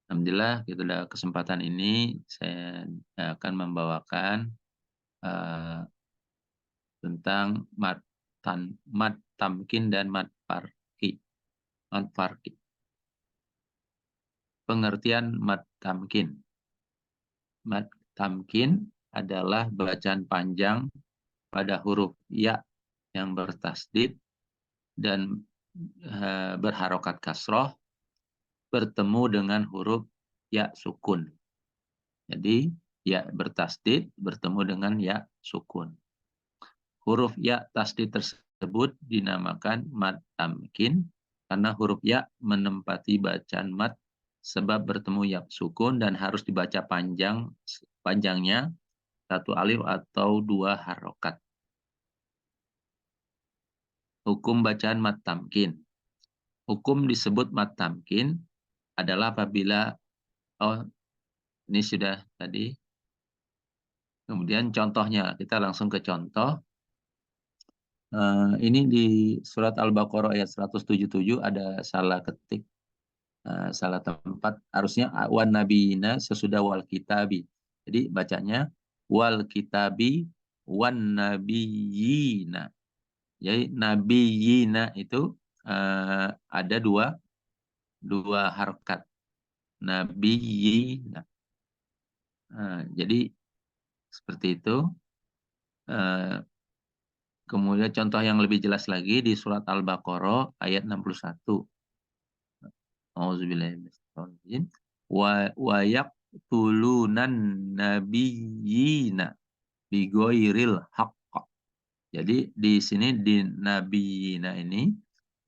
Alhamdulillah pada kesempatan ini saya akan membawakan tentang mat tamkin dan mat farki. Pengertian mat tamkin. Mat tamkin adalah bacaan panjang pada huruf ya yang bertasdid dan berharokat kasroh bertemu dengan huruf ya sukun. Jadi ya bertasdid bertemu dengan ya sukun. Huruf ya tasdid tersebut dinamakan mat tamkin karena huruf ya menempati bacaan mat sebab bertemu ya sukun dan harus dibaca panjangnya satu alif atau dua harokat. Hukum bacaan mat tamkin. Hukum disebut mat tamkin adalah apabila ini sudah tadi. Kemudian contohnya, kita langsung ke contoh. Ini di surat Al-Baqarah ayat 177 ada salah ketik, salah tempat. Harusnya wan nabiyina sesudah wal kitabi. Jadi bacanya wal kitabi wan nabiyina. Jadi nabiyina itu ada dua harokat. Nabiyina. Jadi seperti itu. Kemudian contoh yang lebih jelas lagi di surat Al-Baqarah ayat 61. Auzubillahi wa yaqtulunan nabiyyina bighairil haqq. Jadi di sini di nabiyyina ini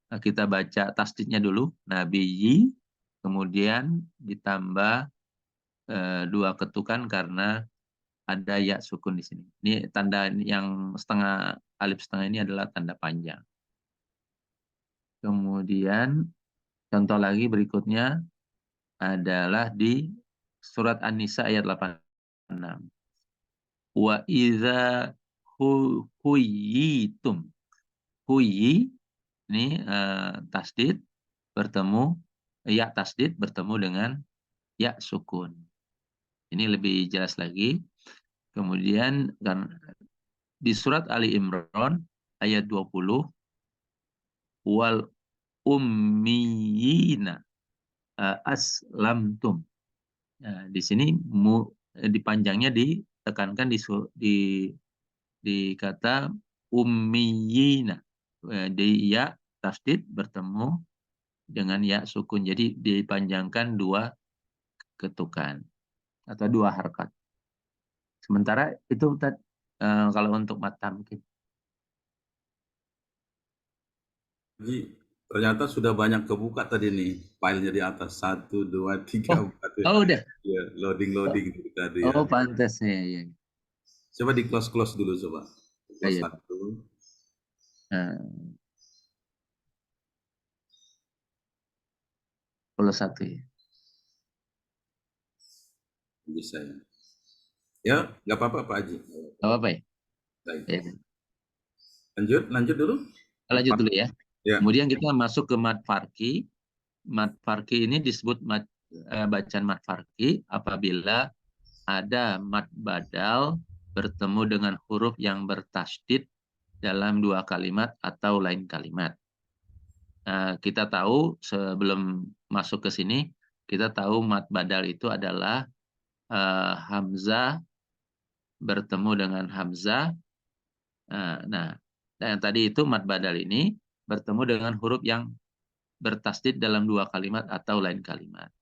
kita baca tasdidnya dulu nabiyyi, kemudian ditambah dua ketukan karena ada ya sukun di sini. Ini tanda yang setengah alif setengah ini adalah tanda panjang. Kemudian contoh lagi berikutnya adalah di surat An-Nisa ayat 86. Wa idza huyitum. Huyi ini tasdid bertemu ya tasdid bertemu dengan ya sukun. Ini lebih jelas lagi. Kemudian di surat Ali Imran ayat 20 wal ummiyina aslamtum. Nah, di sini di panjangnya ditekankan di kata ummiyina. Di ya tasdid bertemu dengan ya sukun. Jadi dipanjangkan 2 ketukan atau 2 harkat. Sementara itu kalau untuk mat tamkin. Jadi ternyata sudah banyak kebuka tadi nih filenya di atas 1, 2, 3, 4 ya. Oh udah. Ya, loading tadi ya. Oh pantas ya. Coba di close dulu coba. Close Iya. 1. Kalau 1 ya. Bisa ya. Ya, nggak apa-apa Pak Haji. Nggak apa-apa ya. Baik. Ya. Lanjut dulu. Lanjut dulu ya. Ya. Kemudian kita masuk ke mad farqi. Mad farqi ini disebut bacaan mad farqi apabila ada mad badal bertemu dengan huruf yang bertasydid dalam 2 kalimat atau lain kalimat. Kita tahu sebelum masuk ke sini, kita tahu mad badal itu adalah hamzah bertemu dengan hamzah. Nah, dan tadi itu mad badal ini bertemu dengan huruf yang bertasydid dalam 2 kalimat atau lain kalimat.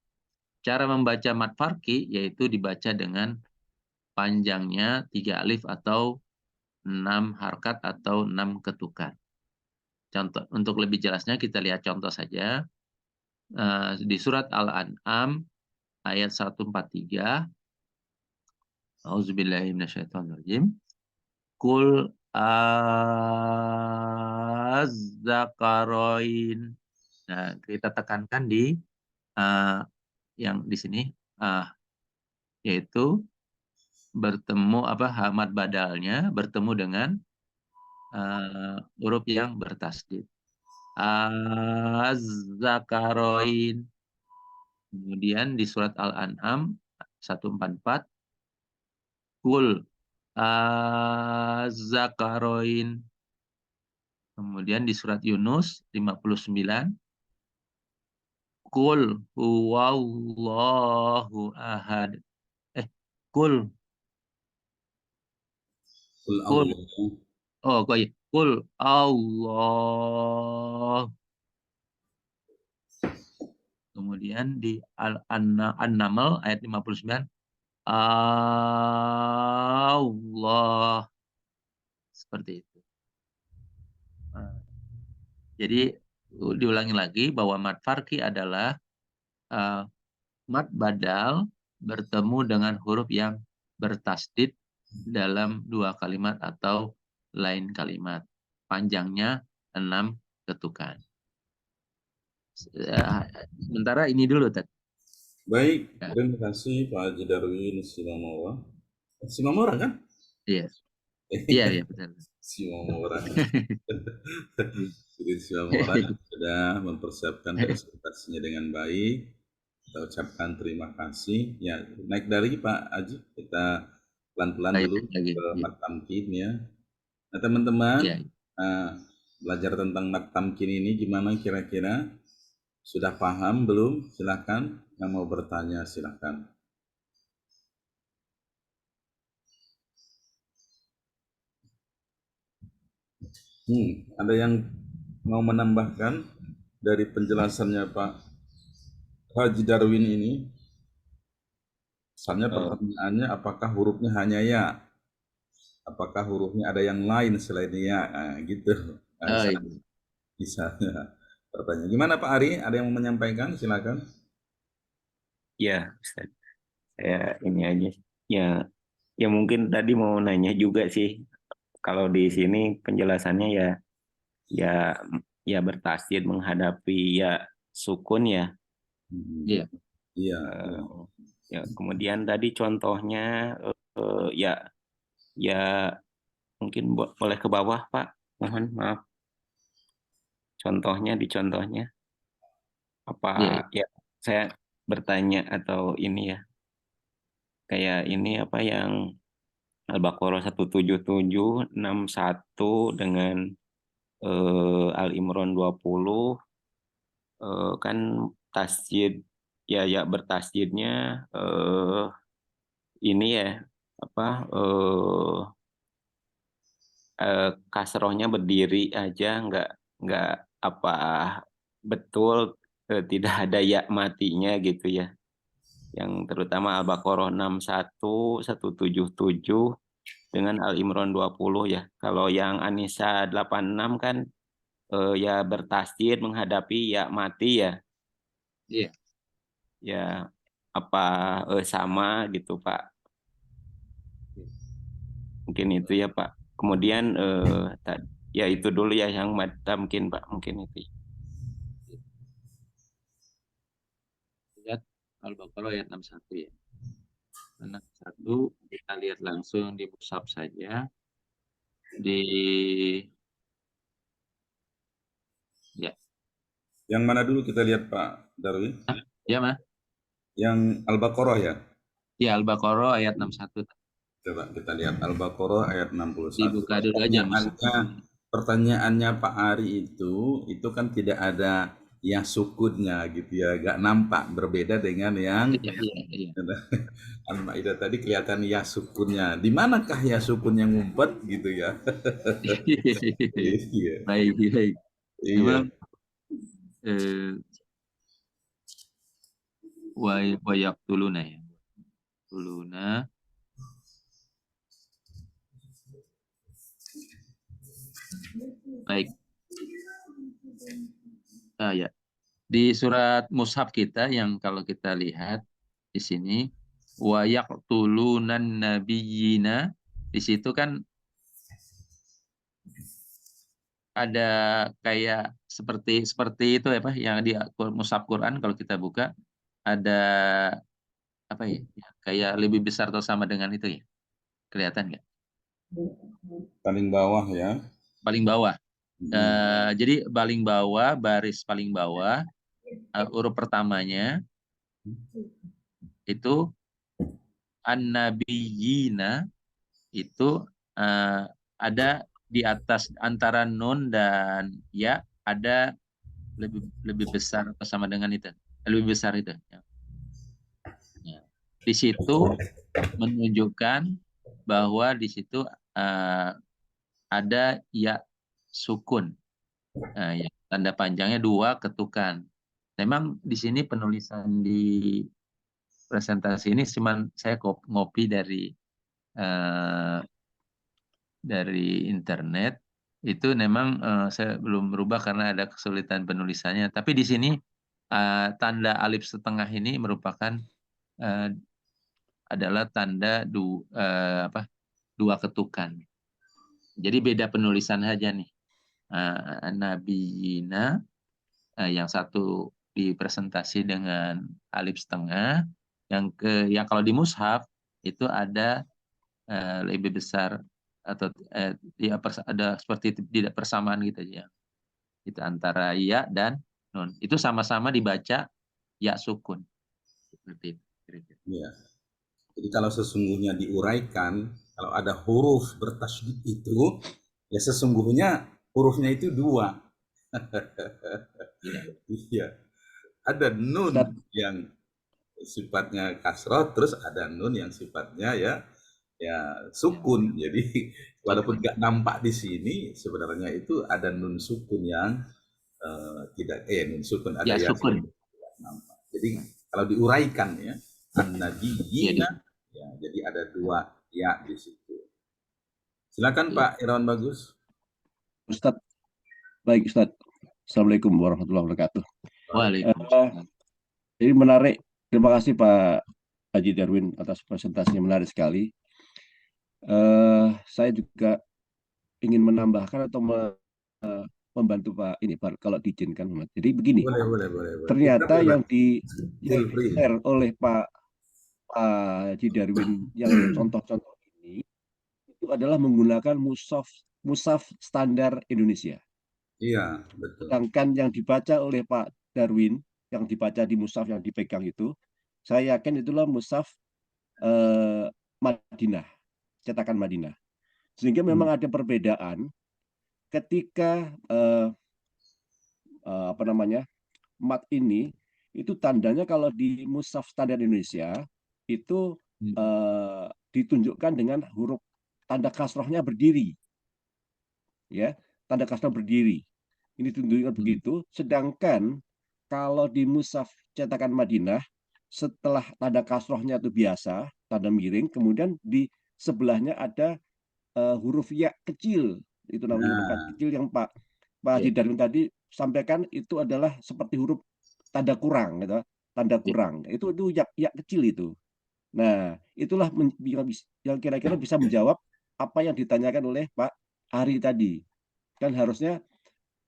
Cara membaca mad farqi yaitu dibaca dengan panjangnya 3 alif atau 6 harkat atau 6 ketukan. Contoh, untuk lebih jelasnya kita lihat contoh saja. Di surat Al-An'am ayat 143. Auzubillahi minasyaitonirrajim. Qul az-zakarain. Nah, kita tekankan di yang di sini yaitu bertemu mad badalnya bertemu dengan huruf yang bertasydid. Az-zakarain. Kemudian di surat Al-An'am 144 Qul az-zakarain. Kemudian di surat Yunus 59 Qul huwallahu ahad. Qul Qul Allah. Kemudian di An-Naml ayat 59 Allah. Seperti itu. Jadi diulangi lagi bahwa mad farqi adalah mad badal bertemu dengan huruf yang bertasydid dalam 2 kalimat atau lain kalimat. Panjangnya 6 ketukan. Sementara ini dulu, Ted. Baik, terima kasih Pak Haji Darwin Simamora. Simamora kan? Iya. Iya, betul. Simamora. Jadi Simamora sudah mempersiapkan presentasinya dengan baik. Kita ucapkan terima kasih. Ya, naik dari Pak Haji, kita pelan-pelan dulu ke mat tamkin ya. Nah, teman-teman, belajar tentang mat tamkin ini gimana kira-kira? Sudah paham belum? Silakan. Yang mau bertanya silakan. Ada yang mau menambahkan dari penjelasannya Pak Haji Darwin ini? Misalnya pertanyaannya apakah hurufnya hanya ya? Apakah hurufnya ada yang lain selain ya? Gitu. Bisa. Pertanyaan. Gimana Pak Ari? Ada yang mau menyampaikan? Silakan. Ya, Ustaz. Saya ini aja. Ya mungkin tadi mau nanya juga sih. Kalau di sini penjelasannya ya bertasydid menghadapi ya sukun ya. Iya. Ya, kemudian tadi contohnya ya Ya mungkin boleh ke bawah Pak. Mohon maaf. Contohnya di contohnya. Apa ya saya bertanya atau ini ya. Kayak ini apa yang Al-Baqarah 177, 61 dengan Al-Imran 20 kan tasjid ya bertasjidnya ini ya apa kasrohnya berdiri aja nggak apa betul tidak ada ya matinya gitu ya. Yang terutama Al-Baqarah 61, 177 dengan Al-Imran 20 ya. Kalau yang An-Nisa 86 kan ya bertasjid menghadapi ya mati ya. Iya. Ya apa sama gitu Pak. Mungkin itu ya Pak. Kemudian ya itu dulu ya yang mungkin Pak, mungkin itu. Lihat Al-Baqarah ayat 61 ya. 61 kita lihat langsung di mushaf saja. Di ya. Yang mana dulu kita lihat Pak Darwin? Ya, Mas. Yang Al-Baqarah ya? Ya, Al-Baqarah ayat 61. Coba kita lihat Al-Baqarah ayat 61. Dibuka dulu aja Pertanyaannya Pak Ari itu kan tidak ada yang sukunnya gitu ya, gak nampak, berbeda dengan yang Al-Maidah tadi kelihatan ya sukunnya. Di manakah ya sukunnya ngumpet gitu ya? Baik. Memang wayak tuluna ya. Tuluna. Baik. Ya. Di surat mushaf kita yang kalau kita lihat di sini wayak tulunan nabiyina, di situ kan ada kayak seperti itu ya Pak, yang di mushaf Quran kalau kita buka ada apa ya? Kayak lebih besar atau sama dengan itu ya. Kelihatan nggak? Paling bawah ya. Paling bawah. Jadi paling bawah, baris paling bawah, huruf pertamanya itu an-nabiyina itu ada di atas antara nun dan ya ada lebih besar atau sama dengan itu, lebih besar itu. Di situ menunjukkan bahwa di situ ada ya sukun, ya, tanda panjangnya 2 ketukan. Memang di sini penulisan di presentasi ini cuma saya ngopi dari internet. Itu memang saya belum berubah karena ada kesulitan penulisannya. Tapi di sini tanda alif setengah ini merupakan adalah tanda 2 ketukan. Jadi beda penulisan saja nih. Nabiyina yang satu dipresentasi dengan alif setengah, yang kalau di mushaf itu ada lebih besar atau ya ada seperti tidak persamaan gitu ya. Itu antara ya dan nun. Itu sama-sama dibaca ya sukun. Seperti itu. Ya. Jadi kalau sesungguhnya diuraikan, kalau ada huruf bertasydid itu, ya sesungguhnya hurufnya itu 2. Iya. Ada nun yang sifatnya kasroh, terus ada nun yang sifatnya ya sukun. Jadi walaupun nggak nampak di sini, sebenarnya itu ada nun sukun yang tidak nun sukun ada ya sukun. Nampak. Jadi kalau diuraikan ya an-nabiyina, ya, jadi ada 2 ya di situ. Silakan Pak Irawan Bagus. Ustadz. Baik Ustadz. Assalamualaikum warahmatullahi wabarakatuh. Waalaikumsalam. Jadi menarik. Terima kasih Pak Haji Darwin atas presentasinya, menarik sekali. Saya juga ingin menambahkan atau membantu Pak ini Pak, kalau diizinkan. Jadi begini. Boleh. Ternyata yang di-share oleh Pak Haji Darwin yang contoh-contoh ini itu adalah menggunakan mushaf standar Indonesia. Iya, betul. Sedangkan yang dibaca oleh Pak Darwin, yang dibaca di mushaf yang dipegang itu, saya yakin itulah mushaf Madinah, cetakan Madinah. Sehingga memang ada perbedaan ketika apa namanya mat ini itu tandanya kalau di mushaf standar Indonesia itu ditunjukkan dengan huruf tanda kasrohnya berdiri, ya, tanda kasroh berdiri. Ini tunjukkan begitu. Sedangkan kalau di mushaf cetakan Madinah setelah tanda kasrohnya itu biasa, tanda miring, kemudian di sebelahnya ada huruf ya kecil, itu namanya huruf ya kecil yang Pak Haji Darwin tadi sampaikan itu adalah seperti huruf tanda kurang, gitu, tanda kurang. Itu ya kecil itu. Nah, itulah yang kira-kira bisa menjawab apa yang ditanyakan oleh Pak Ari tadi. Kan harusnya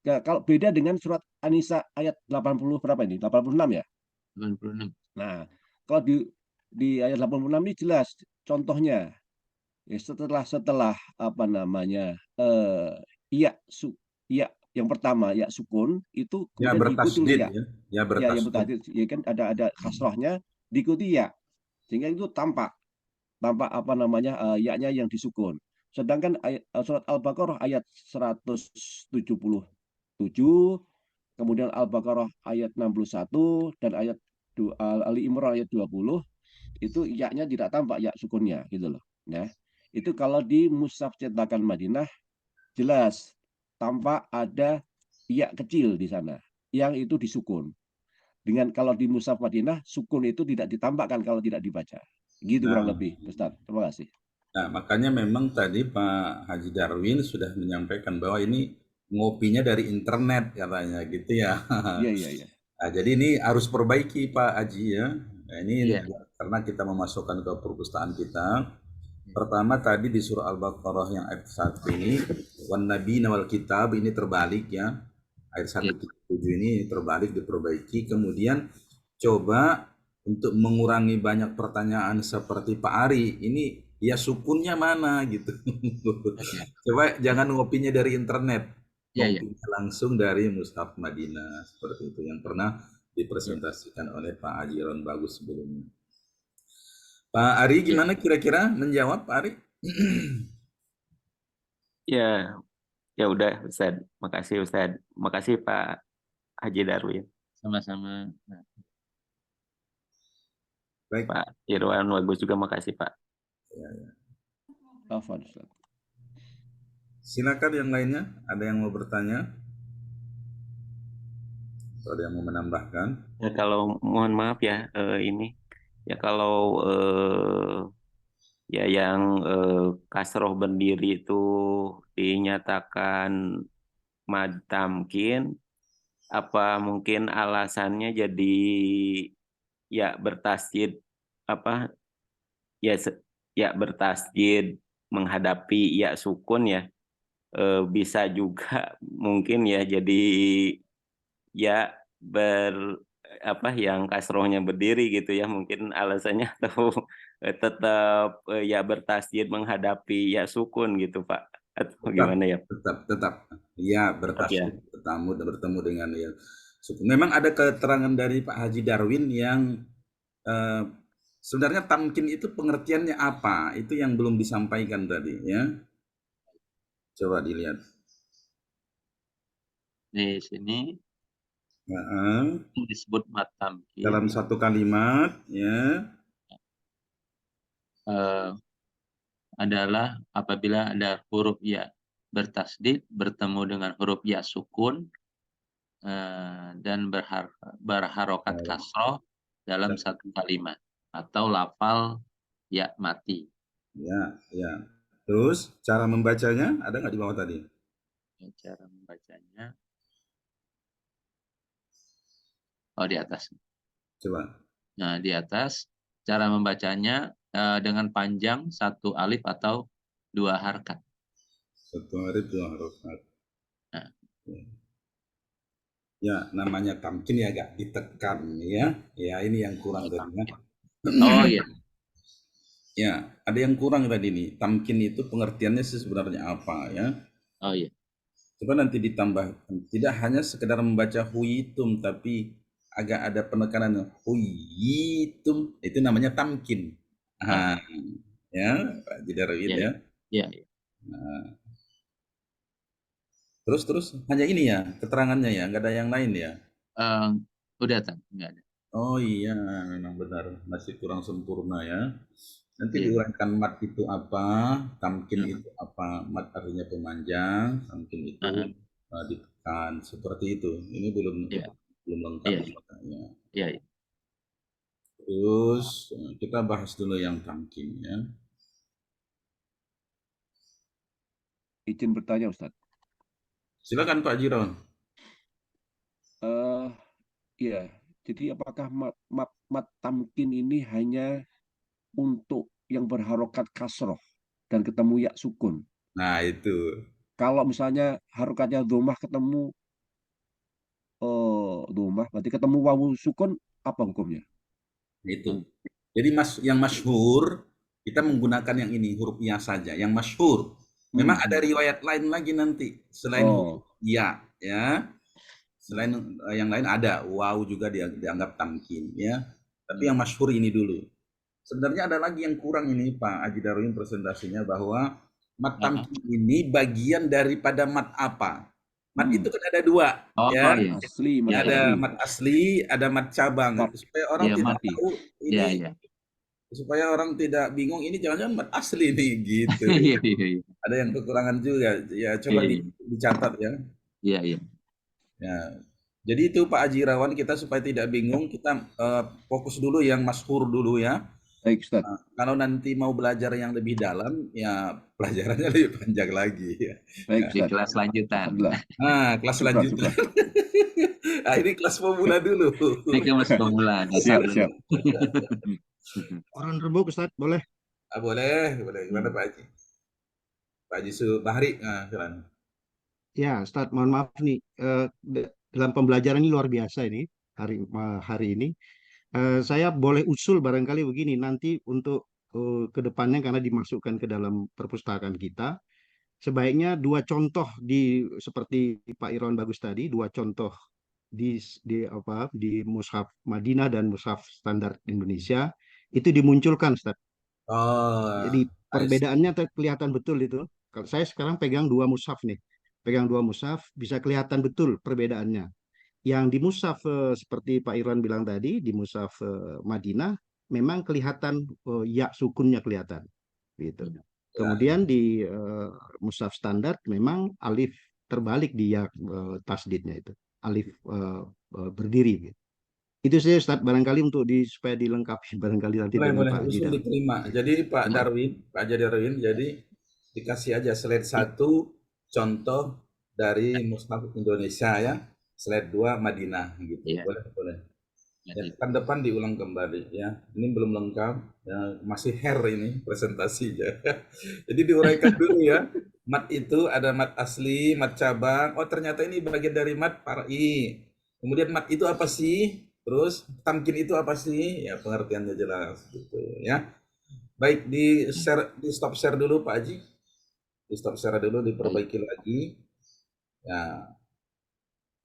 ya, kalau beda dengan surat An-Nisa ayat 80 berapa ini? 86 ya? 86. Nah, kalau di ayat 86 ini jelas contohnya. Ya, setelah apa namanya? Iya yang pertama ya sukun itu Ya kemudian diikuti oleh bertasdid ya. ya. Ya Ya yang bertasdid. bertasdid ya kan ada kasrohnya diikuti ya. Sehingga itu tampak apa namanya ya-nya yang disukun. Sedangkan surat Al-Baqarah ayat 177, kemudian Al-Baqarah ayat 61 dan ayat Ali Imran ayat 20 itu ya-nya tidak tampak ya sukunnya gitu loh. Ya. Itu kalau di mushaf cetakan Madinah jelas tampak ada ya kecil di sana yang itu disukun. Dengan kalau di mushaf Madinah sukun itu tidak ditampakkan kalau tidak dibaca. Gitu kurang lebih, Ustaz. Terima kasih. Nah, makanya memang tadi Pak Haji Darwin sudah menyampaikan bahwa ini ngopinya dari internet katanya gitu ya. Iya. Nah, jadi ini harus perbaiki Pak Haji ya. Nah, ini Iya. karena kita memasukkan ke perpustakaan kita. Pertama tadi di surah Al-Baqarah yang ayat 1 ini, wan nabiyina wal kitab, ini terbalik ya. Ayat 177 ini terbalik, diperbaiki. Kemudian coba untuk mengurangi banyak pertanyaan seperti Pak Ari, ini ya sukunnya mana gitu. Coba jangan ngopinya dari internet, ngopinya langsung dari Mushaf Madinah, seperti itu yang pernah dipresentasikan oleh Pak Haji Ron Bagus sebelumnya. Pak Ari gimana kira-kira menjawab Pak Ari? Ya, ya udah Ustaz. Makasih Ustaz. Makasih Pak Haji Darwin. Sama-sama. Baik. Pak Irwan Bagus juga makasih Pak. Ya. Afwan, Ustaz. Silakan yang lainnya, ada yang mau bertanya? Atau ada yang mau menambahkan? Ya kalau mohon maaf ya ini ya kalau ya yang kasroh berdiri itu dinyatakan mad tamkin, apa mungkin alasannya jadi ya bertasjid apa ya ya bertasjid menghadapi ya sukun ya bisa juga mungkin ya jadi ya apa yang kasrohnya berdiri gitu ya mungkin alasannya atau tetap ya bertasjid menghadapi ya sukun gitu Pak atau gimana ya? Tetap ya bertasjid bertemu dengan ya sukun. Memang ada keterangan dari Pak Haji Darwin yang sebenarnya tamkin itu pengertiannya apa? Itu yang belum disampaikan tadi ya. Coba dilihat. Di sini disebut mat tamkin dalam satu kalimat ya adalah apabila ada huruf ya bertasdid bertemu dengan huruf ya sukun dan berharokat kasroh dalam satu kalimat atau lafal ya mati. Ya. Terus cara membacanya ada nggak di bawah tadi? Cara membacanya. Oh, di atas. Coba. Nah, di atas cara membacanya dengan panjang satu alif atau dua harkat. Satu alif dua harokat. Nah. Ya, namanya tamkin ya agak ditekan ya. Ya, ini yang kurang tadi ya. Oh iya. Ya, ada yang kurang tadi nih. Tamkin itu pengertiannya sih sebenarnya apa ya? Oh iya. Coba nanti ditambah, tidak hanya sekedar membaca huyitum, tapi agak ada penekanan huyitum, itu namanya tamkin. Ah, ya, Pak Jidarwin Iya, ya. iya, iya. Nah, terus hanya ini ya keterangannya ya, nggak ada yang lain ya. Eh, udah tak? Enggak ada. Oh iya, memang benar masih kurang sempurna ya. Nanti Iya. diuraikan mat itu apa, tamkin Heeh. itu apa. Mat artinya pemanjang, tamkin itu Heeh. ditekan seperti itu. Ini belum Iya, belum lengkap iya, sebenarnya. iya, iya. Terus kita bahas dulu yang tamkin ya. Izin bertanya, Ustadz. Silakan Pak Jiron. Iya, jadi apakah mat tamkin ini hanya untuk yang berharokat kasroh dan ketemu ya sukun? Nah itu. Kalau misalnya harokatnya domah ketemu domah, berarti ketemu wawu sukun, apa hukumnya? Itu. Jadi yang masyhur kita menggunakan yang ini huruf ya saja, yang masyhur. Memang ada riwayat lain lagi nanti selain huruf ya, ya. Selain yang lain ada waw juga dianggap tamkin ya. Tapi yang masyhur ini dulu. Sebenarnya ada lagi yang kurang ini Pak Haji Darwin presentasinya bahwa mat tamkin ini bagian daripada mat apa? Mat itu kan ada dua, Oh ya. iya. Asli, mat Ada asli. mat asli, ada mat cabang. Supaya orang Iya, tidak mati. tahu ini, Iya, iya. supaya orang tidak bingung ini jangan-jangan mat asli nih gitu. Iya, iya, iya. Ada yang kekurangan juga. Ya coba Iya, iya. dicatat ya. Iya, iya. Ya. Jadi itu Pak Haji Irawan, kita supaya tidak bingung kita fokus dulu yang masyhur dulu ya. Baik, Ustaz. Kalau nanti mau belajar yang lebih dalam ya pelajarannya lebih panjang lagi ya. Baik, Di Ustaz. kelas lanjutan. Nah, kelas Syukran, lanjutan. Nah, ini kelas pemula dulu. Ini kelas pemula. Siap, siap. Orang rembuk Ustaz, boleh? Boleh. Gimana Pak Haji? Pak Haji Bahri, silakan. Ya, Ustaz, mohon maaf nih. Dalam pembelajaran ini luar biasa ini hari ini. Saya boleh usul barangkali begini nanti untuk ke depannya karena dimasukkan ke dalam perpustakaan kita. Sebaiknya dua contoh seperti Pak Irwan bagus tadi, dua contoh di mushaf Madinah dan mushaf standar Indonesia itu dimunculkan, Ustaz. Jadi perbedaannya kelihatan betul itu. Kalau saya sekarang pegang dua mushaf nih, bisa kelihatan betul perbedaannya. Yang di mushaf seperti Pak Irwan bilang tadi, di mushaf Madinah memang kelihatan ya sukunnya kelihatan, gitu. Kemudian di mushaf standar memang alif terbalik di ya tasdidnya itu, alif berdiri. Gitu. Itu saya Ustaz barangkali untuk supaya dilengkapi barangkali nanti dengan Boleh, Pak Haji. usul diterima. Jadi Pak Haji Darwin, jadi dikasih aja slide 1 contoh dari mushaf Indonesia ya, slide 2 Madinah gitu. Boleh. Ya, kan depan diulang kembali ya. Ini belum lengkap, ya, masih hair ini presentasinya. Jadi diuraikan dulu ya. Mat itu ada mat asli, mat cabang. Oh ternyata ini bagian dari mat far'i. Kemudian mat itu apa sih? Terus tamkin itu apa sih? Ya pengertiannya jelas gitu ya. Baik, di stop share dulu Pak Haji. Di stop share dulu, diperbaiki lagi. Ya.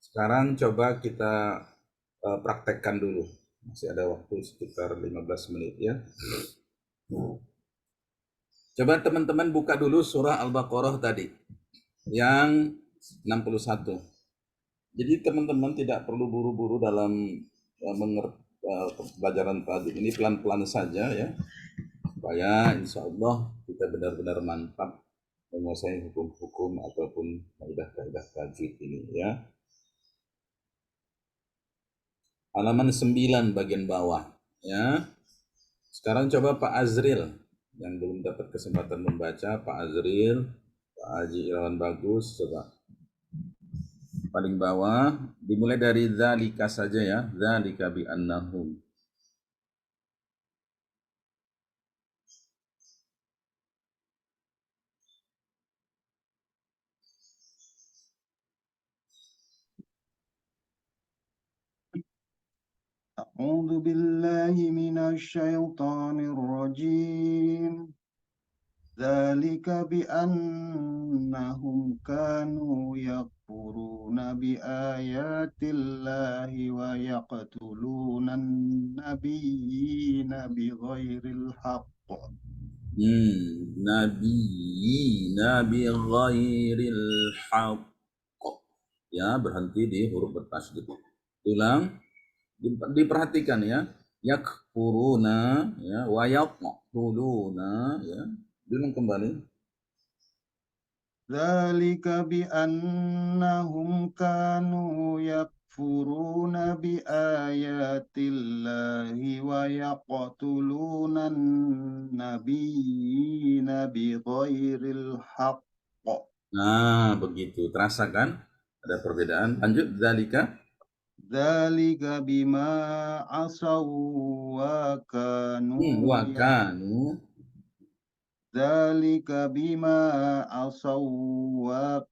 Sekarang coba kita praktekkan dulu. Masih ada waktu sekitar 15 menit ya. Coba teman-teman buka dulu surah Al-Baqarah tadi. Yang 61. Jadi teman-teman tidak perlu buru-buru dalam pelajaran tadi. Ini pelan-pelan saja ya. Supaya insya Allah kita benar-benar mantap menguasai hukum-hukum ataupun kaidah-kaidah tajwid ini ya. Halaman 9 bagian bawah ya. Sekarang coba Pak Azril yang belum dapat kesempatan membaca, Pak Azril, Pak Haji Irawan bagus, coba paling bawah dimulai dari dzalika saja ya, dzalika bi annahum. أعوذ بالله من الشيطان الرجيم ذلك بأنهم كانوا يكفرون بآيات الله ويقتلون النبيين بغير الحق Nabiyina bi ghairil haqq. Ya, berhenti di huruf bertasydid. Ulang, diperhatikan ya. Yakfuruna ya, wa yaqtuluna ya. Ulang kembali. Dzalika bi annahum kanu yakfuruna bi ayatillahi wa yaqtuluna nabiyina bi ghairil haqq. Nah, begitu. Terasa kan? Ada perbedaan. Lanjut, dzalika. Dzalika bima asaw wa kanu Wa kanu. Dzalika bima asaw wa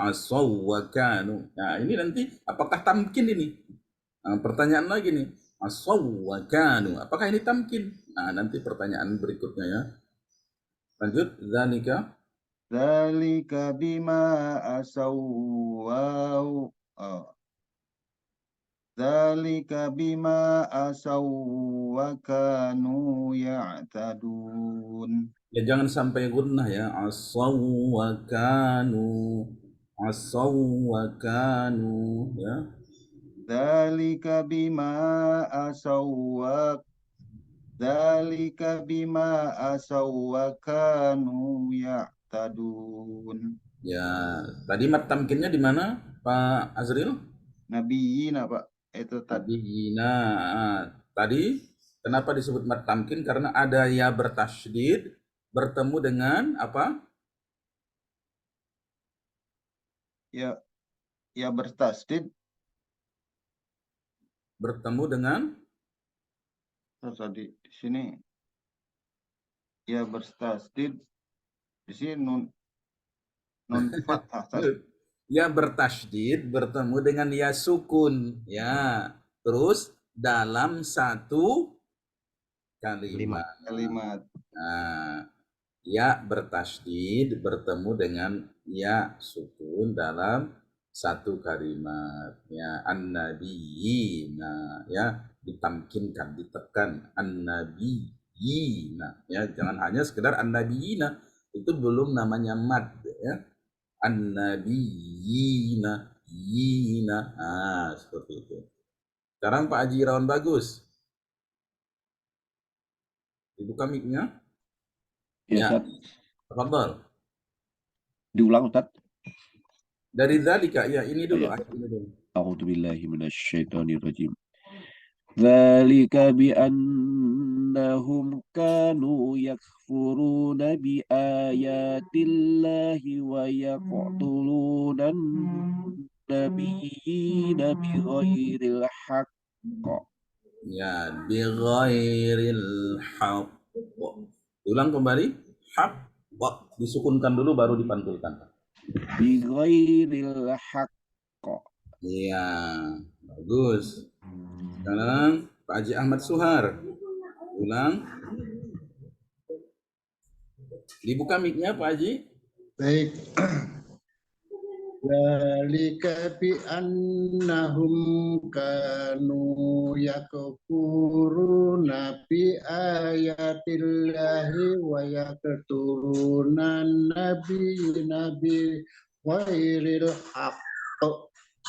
Asaw wa kanu. Nah, ini nanti apakah tamkin ini? Nah, pertanyaan lagi nih. Asaw wa kanu. Apakah ini tamkin? Nah, nanti pertanyaan berikutnya ya. Lanjut, dzalika. Dzalika bima asaw wa Dzalika bima asaw wa kanu ya'tadun. Ya jangan sampai gunnah ya. Asaw wa kanu. Asaw wa kanu ya. Dzalika bima asaw wa wa kanu ya'tadun. Ya, tadi mat tamkinnya di mana, Pak Azril? Nabiyina, Pak. Itu tadi. Nabiyina. Tadi kenapa disebut mat tamkin? Karena ada ya bertasydid bertemu dengan apa? Ya bertasydid Bertemu dengan tadi di sini. Ya bertasydid di sini nun fathah tadi. Ya bertasydid bertemu dengan ya sukun ya. Terus dalam satu kalimat. Nah, ya bertasydid bertemu dengan ya sukun dalam satu kalimat. Ya an-nabiyina ya ditamkinkan, ditekan an-nabiyina ya, jangan hanya sekedar an-nabiyina, itu belum namanya mad ya. An-nabiyina yina. Seperti itu. Sekarang Pak Haji Irawan Bagus. Dibuka mic-nya. Ya, Ustaz. Tafadhal. Diulang, Ustaz. Dari dzalika ya, ini dulu. A'udzubillahi minasyaitonirrajim. Dzalika bi annahum kanu yakfuruna bi ayatillahi wa yaqtuluna nabiyina bi ghairil haqq. Ya, bi ghairil haqq. Ulang kembali. Haqq. Disukunkan dulu baru dipantulkan. Bi ghairil haqq. Iya, bagus. Sekarang Pak Haji Ahmad Suhar. Ulang. Dibuka mic-nya Pak Haji. Baik. Dzalika bi annahum kanu yakfuruna bi ayatillahi wa yaqtuluna nabiyina bi ghairil haqq.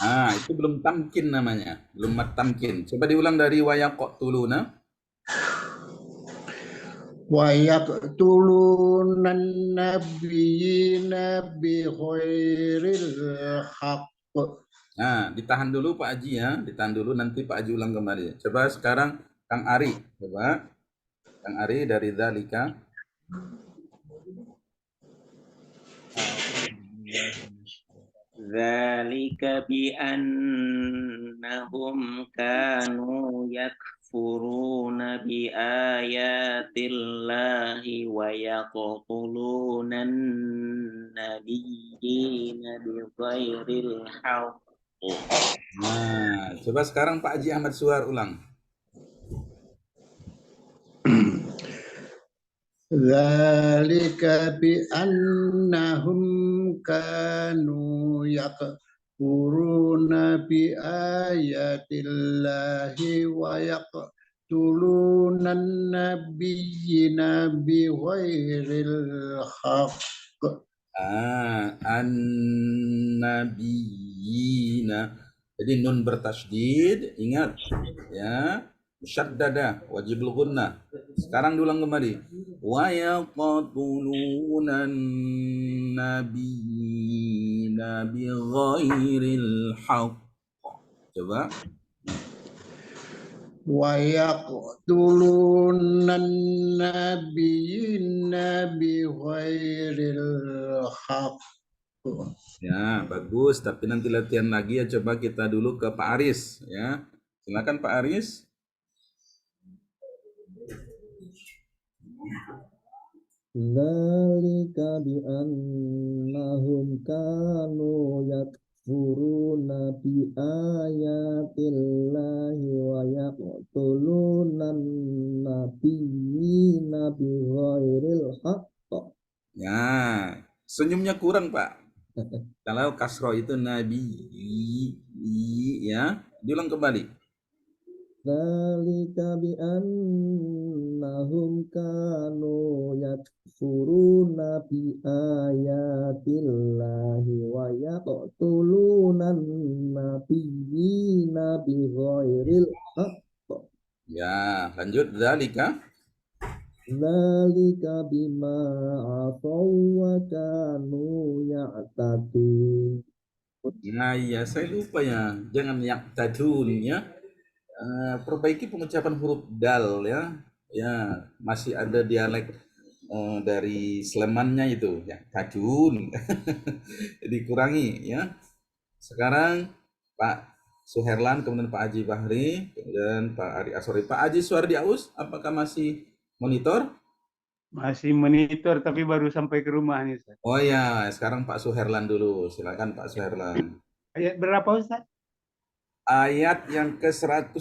Itu belum tamkin namanya, belum mat tamkin. Coba diulang dari wa yaqtuluna. Wa yaqtuluna nabiyina bi ghairil haqq. Ditahan dulu Pak Haji ya, ditahan dulu, nanti Pak Haji ulang kembali. Coba sekarang Kang Ari, coba. Kang Ari dari dzalika. Dzalika bi annahum kanu yakfuruna bi ayatillahi wa yaqtuluna nabiyyina bi ghairil haqq. Coba sekarang Pak Haji Ahmad Suhar ulang. Dzalika bi annahum kanu yakfuruna bi ayatillahi wa yaqtulunan nabiyyina bi ghairil haqq. An-nabiyina. Jadi nun bertasydid, ingat ya, musyaddada, wajibul gunnah. Sekarang diulang kembali. Wa yaqtulunan nabiyina bi ghairil haqq. Coba. Wa yaqtulunan nabiyyina bi ghairil haqq. Ya, bagus. Tapi nanti latihan lagi ya. Coba kita dulu ke Pak Aris ya. Silakan Pak Aris. Dzalika bi annahum kanu yakfuruna bi ayatillahi wa yaqtulunan nabiyyina bi ghairil haqq. Ya, senyumnya kurang Pak. Kalau kasro itu nabi ya, diulang kembali. Dzalika bi annahum kanu yakfuruna bi ayatillahi wa yaqtulunan nabiyyina bi ghairil haqq. Ya, lanjut. Dzalika. Dzalika bima asaw wa kanu ya'tadun. Nah, ya saya lupa ya. Jangan yaqtadun ya. Perbaiki pengucapan huruf dal ya. Ya, masih ada dialek dari Slemannya itu ya, tadun. Dikurangi ya. Sekarang Pak Suherlan, kemudian Pak Haji Bahri, kemudian Pak Ari Asori. Pak Haji Suardi Aus, apakah masih monitor? Masih monitor tapi baru sampai ke rumah nih Ustaz. Oh ya, sekarang Pak Suherlan dulu. Silakan Pak Suherlan. Ayat berapa Ustaz? Ayat yang ke-161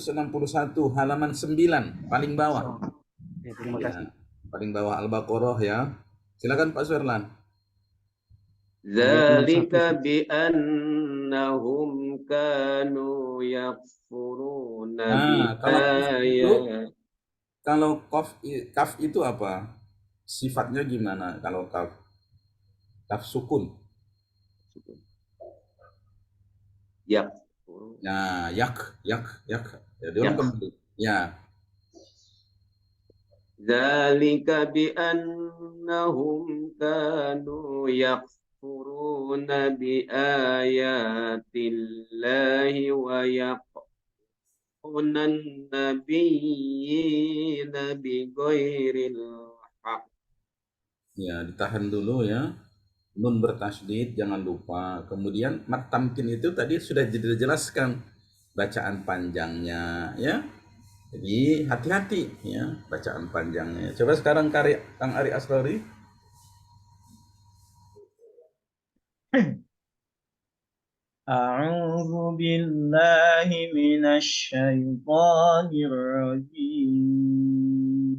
halaman 9 paling bawah. Ya, terima kasih. Paling bawah Al-Baqarah ya. Silakan Pak Suherlan. Dzalika bi annahum kanu yakfuruna bi ayat. Kalau kaf itu apa? Sifatnya gimana kalau kaf? Kaf sukun. Yak. Nah, yak. Ya, diulang kembali. Ya. Dzalika bi annahum kanu yakfuruna bi ayatillahi wa yaqtunan nabiyyina bi ghairil haqq. Ya, ditahan dulu ya. Nun bertasydid jangan lupa. Kemudian mat tamkin itu tadi sudah dijelaskan bacaan panjangnya ya. Jadi hati-hati ya bacaan panjangnya. Coba sekarang Kang Ari Asrori. A'udzu billahi minasy syaithanir rajim.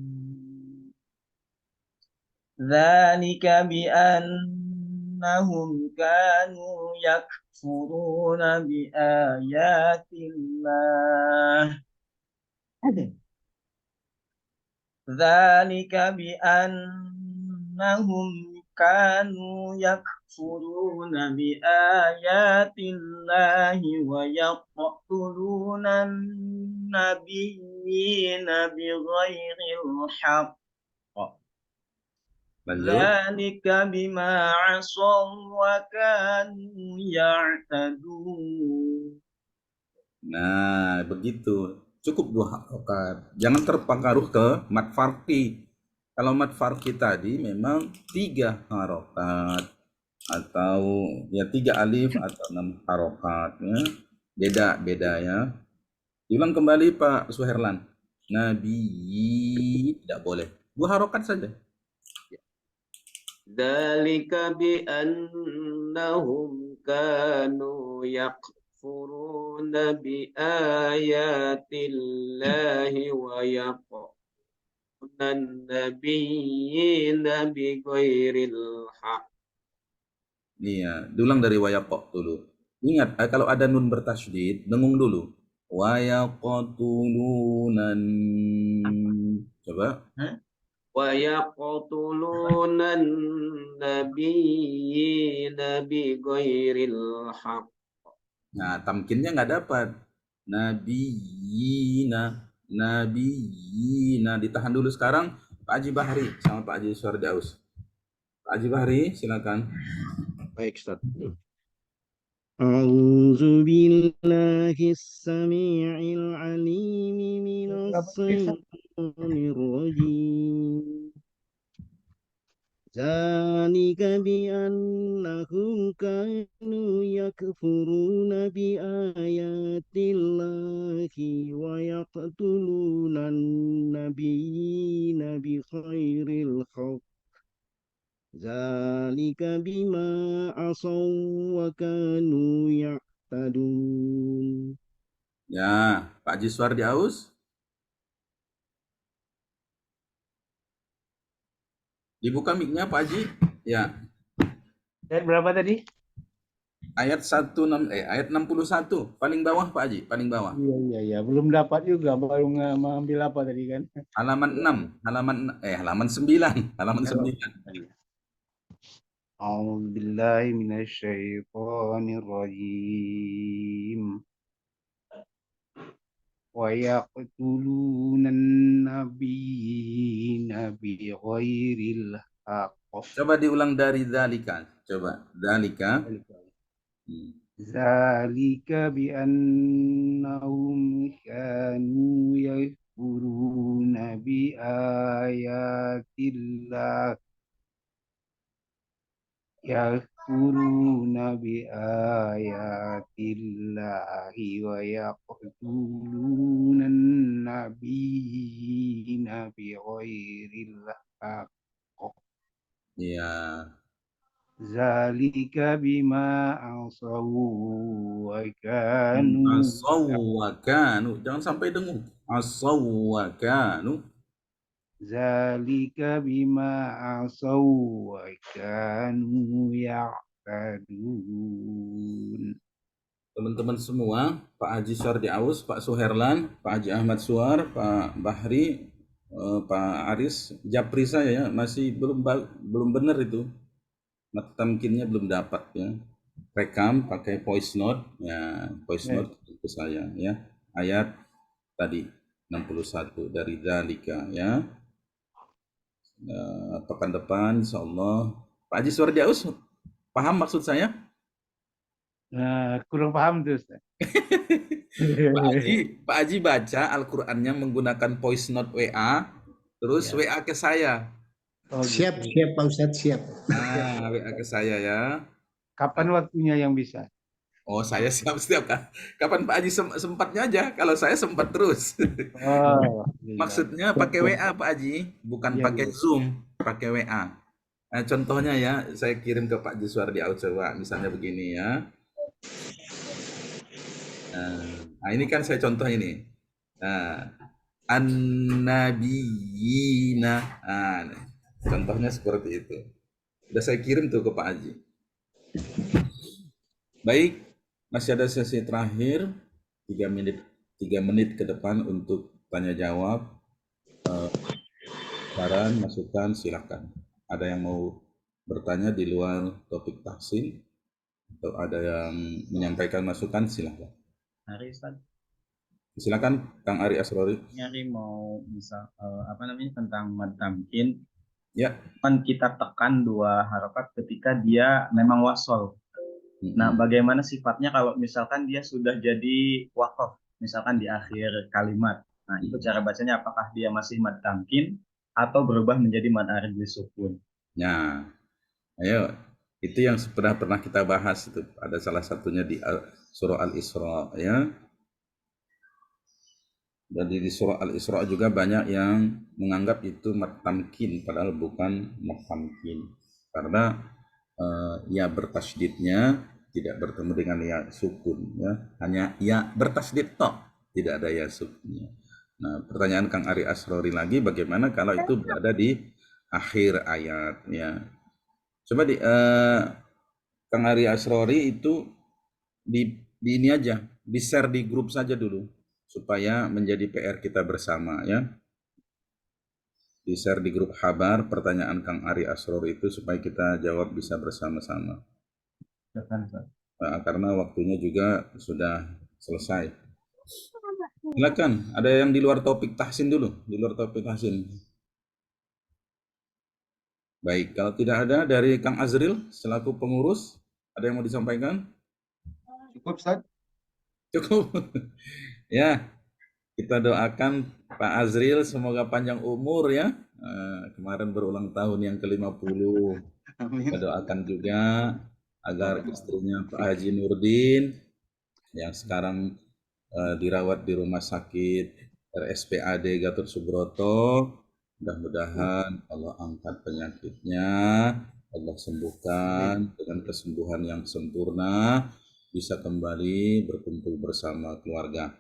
Dzalika bi annahum kanu yakfuruna bi ayatillah. Dzalika bi annahum kanu yakfuruna bi ayatillahi wa yaqtuluna nabiyyina bi ghairil haqq. Dzalika bima 'asaw wa kanu ya'tadun. Nah, begitu. Cukup 2 harokat. Jangan terpengaruh ke mat farqi. Kalau mat farqi tadi memang 3 harokat atau ya 3 alif atau 6 harokat ya. Beda ya. Diulang kembali Pak Suherlan. Nabi tidak boleh. 2 harokat saja. Dzalika bi annahum kanu yakfuruna bi ayatillahi wa yaqtuluna النبيين بغير الحق. Iya, diulang dari wayaqok dulu. Ingat, kalau ada nun bertasydid, dengung dulu. Wayaqtulunan. Coba. ويقتلون النبيين بغير الحق. Nah, tamkinnya nggak dapat. Nabiyina. Ditahan dulu sekarang. Pak Haji Bahri sama Pak Haji Suardaus. Pak Haji Bahri, silakan. Baik, Ustaz. أعوذ بالله السميع العليم من الشيطان الرجيم ذلك بأنهم كانوا يكفرون بآيات الله ويقتلون النبيين بغير الحق ذلك بما عصوا وكانوا يعتدون. Ya, Pak Haji Suardaus. Dibuka mic-nya Pak Haji. Ya. Ayat berapa tadi? Ayat 61 paling bawah Pak Haji, paling bawah. Iya. Belum dapat juga, baru mengambil apa tadi kan? Halaman 9, halaman 9. أعوذ بالله من الشيطان الرجيم ويقتلون النبيين بغير الحق. Coba diulang dari dzalika. Coba, dzalika. ذلك بأنهم كانوا يكفرون بآيات الله ويقتلون النبيين بغير الحق. Iya. ذلك بما عصوا وكانوا. Jangan sampai dengung. Asawwakanu. Zalika bima asaw wa kanu ya'tadun. Teman-teman semua, Pak Haji Suardaus, Pak Suherlan, Pak Haji Ahmad Suar, Pak Bahri, Pak Aris, Japri saya ya, masih belum benar itu. Tamkinnya belum dapat ya. Rekam pakai voice note ya, voice note ke saya ya. Ayat tadi 61 dari Dzalika ya. Pekan depan insyaallah. Pak Haji Suardaus paham maksud saya? Kurang paham tuh Ustaz. Pak Haji baca Al-Qur'annya menggunakan voice note WA, terus WA ke saya. Siap Pak Ustadz, siap. WA ke saya ya. Kapan waktunya yang bisa? Oh, saya siap setiap kan. Kapan Pak Haji sempatnya aja. Kalau saya sempat terus. Maksudnya pakai WA Pak Haji, bukan pakai Zoom, pakai WA. Nah, contohnya ya, saya kirim ke Pak Haji Suardaus coba, misalnya begini ya. Nah, ini kan saya contoh ini. An-nabiyina. Contohnya seperti itu. Udah saya kirim tuh ke Pak Haji. Baik. Masih ada sesi terakhir 3 menit ke depan untuk tanya jawab, saran, masukan, silakan. Ada yang mau bertanya di luar topik tahsin atau ada yang menyampaikan masukan, silakan. Hari Ustaz. Silakan Kang Ari Asrori. Nyari mau misal tentang mad tamkin. Ya. Kan kita tekan 2 harokat ketika dia memang wasol. Nah, bagaimana sifatnya kalau misalkan dia sudah jadi waqaf, misalkan di akhir kalimat. Nah, itu cara bacanya apakah dia masih mad tamkin atau berubah menjadi mad arid bisukun. Nah, ayo, itu yang pernah kita bahas itu. Ada salah satunya di surah Al-Isra ya. Dan di surah Al-Isra juga banyak yang menganggap itu mad tamkin padahal bukan mad tamkin. Karena ya bertasydidnya tidak bertemu dengan ya sukun ya, hanya ya bertasydid tok, tidak ada ya sukunnya. Nah, pertanyaan Kang Ari Asrori lagi, bagaimana kalau itu berada di akhir ayat ya. Coba Kang Ari Asrori itu di ini aja, di-share di grup saja dulu supaya menjadi PR kita bersama ya. Di-share di grup Habar pertanyaan Kang Ari Asrori itu supaya kita jawab bisa bersama-sama. Nah, karena waktunya juga sudah selesai. Silakan, ada yang di luar topik tahsin dulu, di luar topik tahsin. Baik, kalau tidak ada dari Kang Azril selaku pengurus, ada yang mau disampaikan? Cukup, Ustaz. Cukup. Ya, kita doakan Pak Azril semoga panjang umur ya. Kemarin berulang tahun yang ke-50. Kita doakan juga agar istrinya Pak Haji Nurdin yang sekarang dirawat di rumah sakit RSPAD Gatot Subroto, mudah-mudahan Allah angkat penyakitnya, Allah sembuhkan dengan kesembuhan yang sempurna, bisa kembali berkumpul bersama keluarga.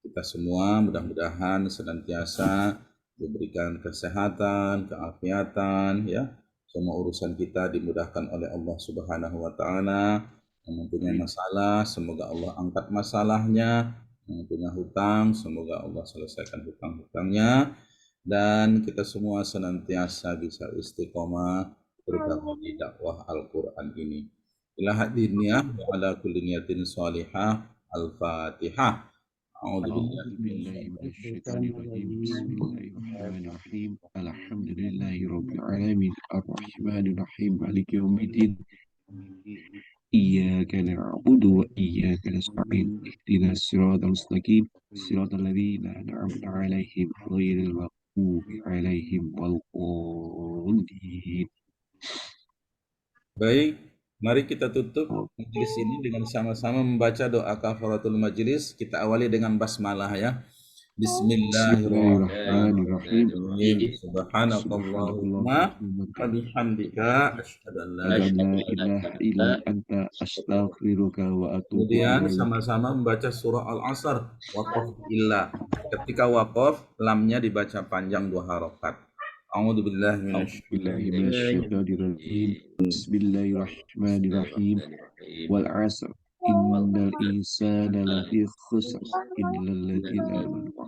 Kita semua mudah-mudahan senantiasa diberikan kesehatan, keafiatan ya. Semua urusan kita dimudahkan oleh Allah Subhanahu wa taala. Yang mempunyai masalah, semoga Allah angkat masalahnya. Yang punya hutang, semoga Allah selesaikan hutang-hutangnya. Dan kita semua senantiasa bisa istiqomah berbagi dakwah Al-Quran ini. Ila hadiniyah wa ala kulli niyatin salihah. Al-Fatihah. Bismillahirrahmanirrahim. Alhamdulillahirabbil alamin. Arrahmanir rahim. Maliki yaumiddin. Iyyaka na'budu wa iyyaka nasta'in. Ihdinas siratal mustaqim. Siratal ladzina an'amta 'alaihim ghairil maghdubi 'alaihim waladdallin. Baik, mari kita tutup majelis ini dengan sama-sama membaca doa kafaratul majelis. Kita awali dengan basmalah ya. Bismillahirrahmanirrahim. Subhanakallahumma wa bihamdika asyhadu an la ilaha illa anta astaghfiruka wa atubu ilaik. Kemudian sama-sama membaca surah Al-Asr, waqaf illa. Ketika waqaf, lamnya dibaca panjang 2 harokat. A'udzubillahi minasyaitonirrajim. Bismillahirrahmanirrahim. Wal 'asr. Innal insana lafi khusr illal ladzina amanu wa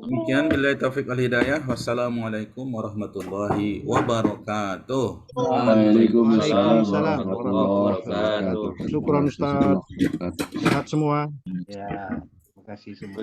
Demikian billahi taufiq wal hidayah. Wassalamualaikum warahmatullahi wabarakatuh. Waalaikumsalam warahmatullahi wabarakatuh. Syukron Ustaz. Sehat semua. Ya, terima kasih semua.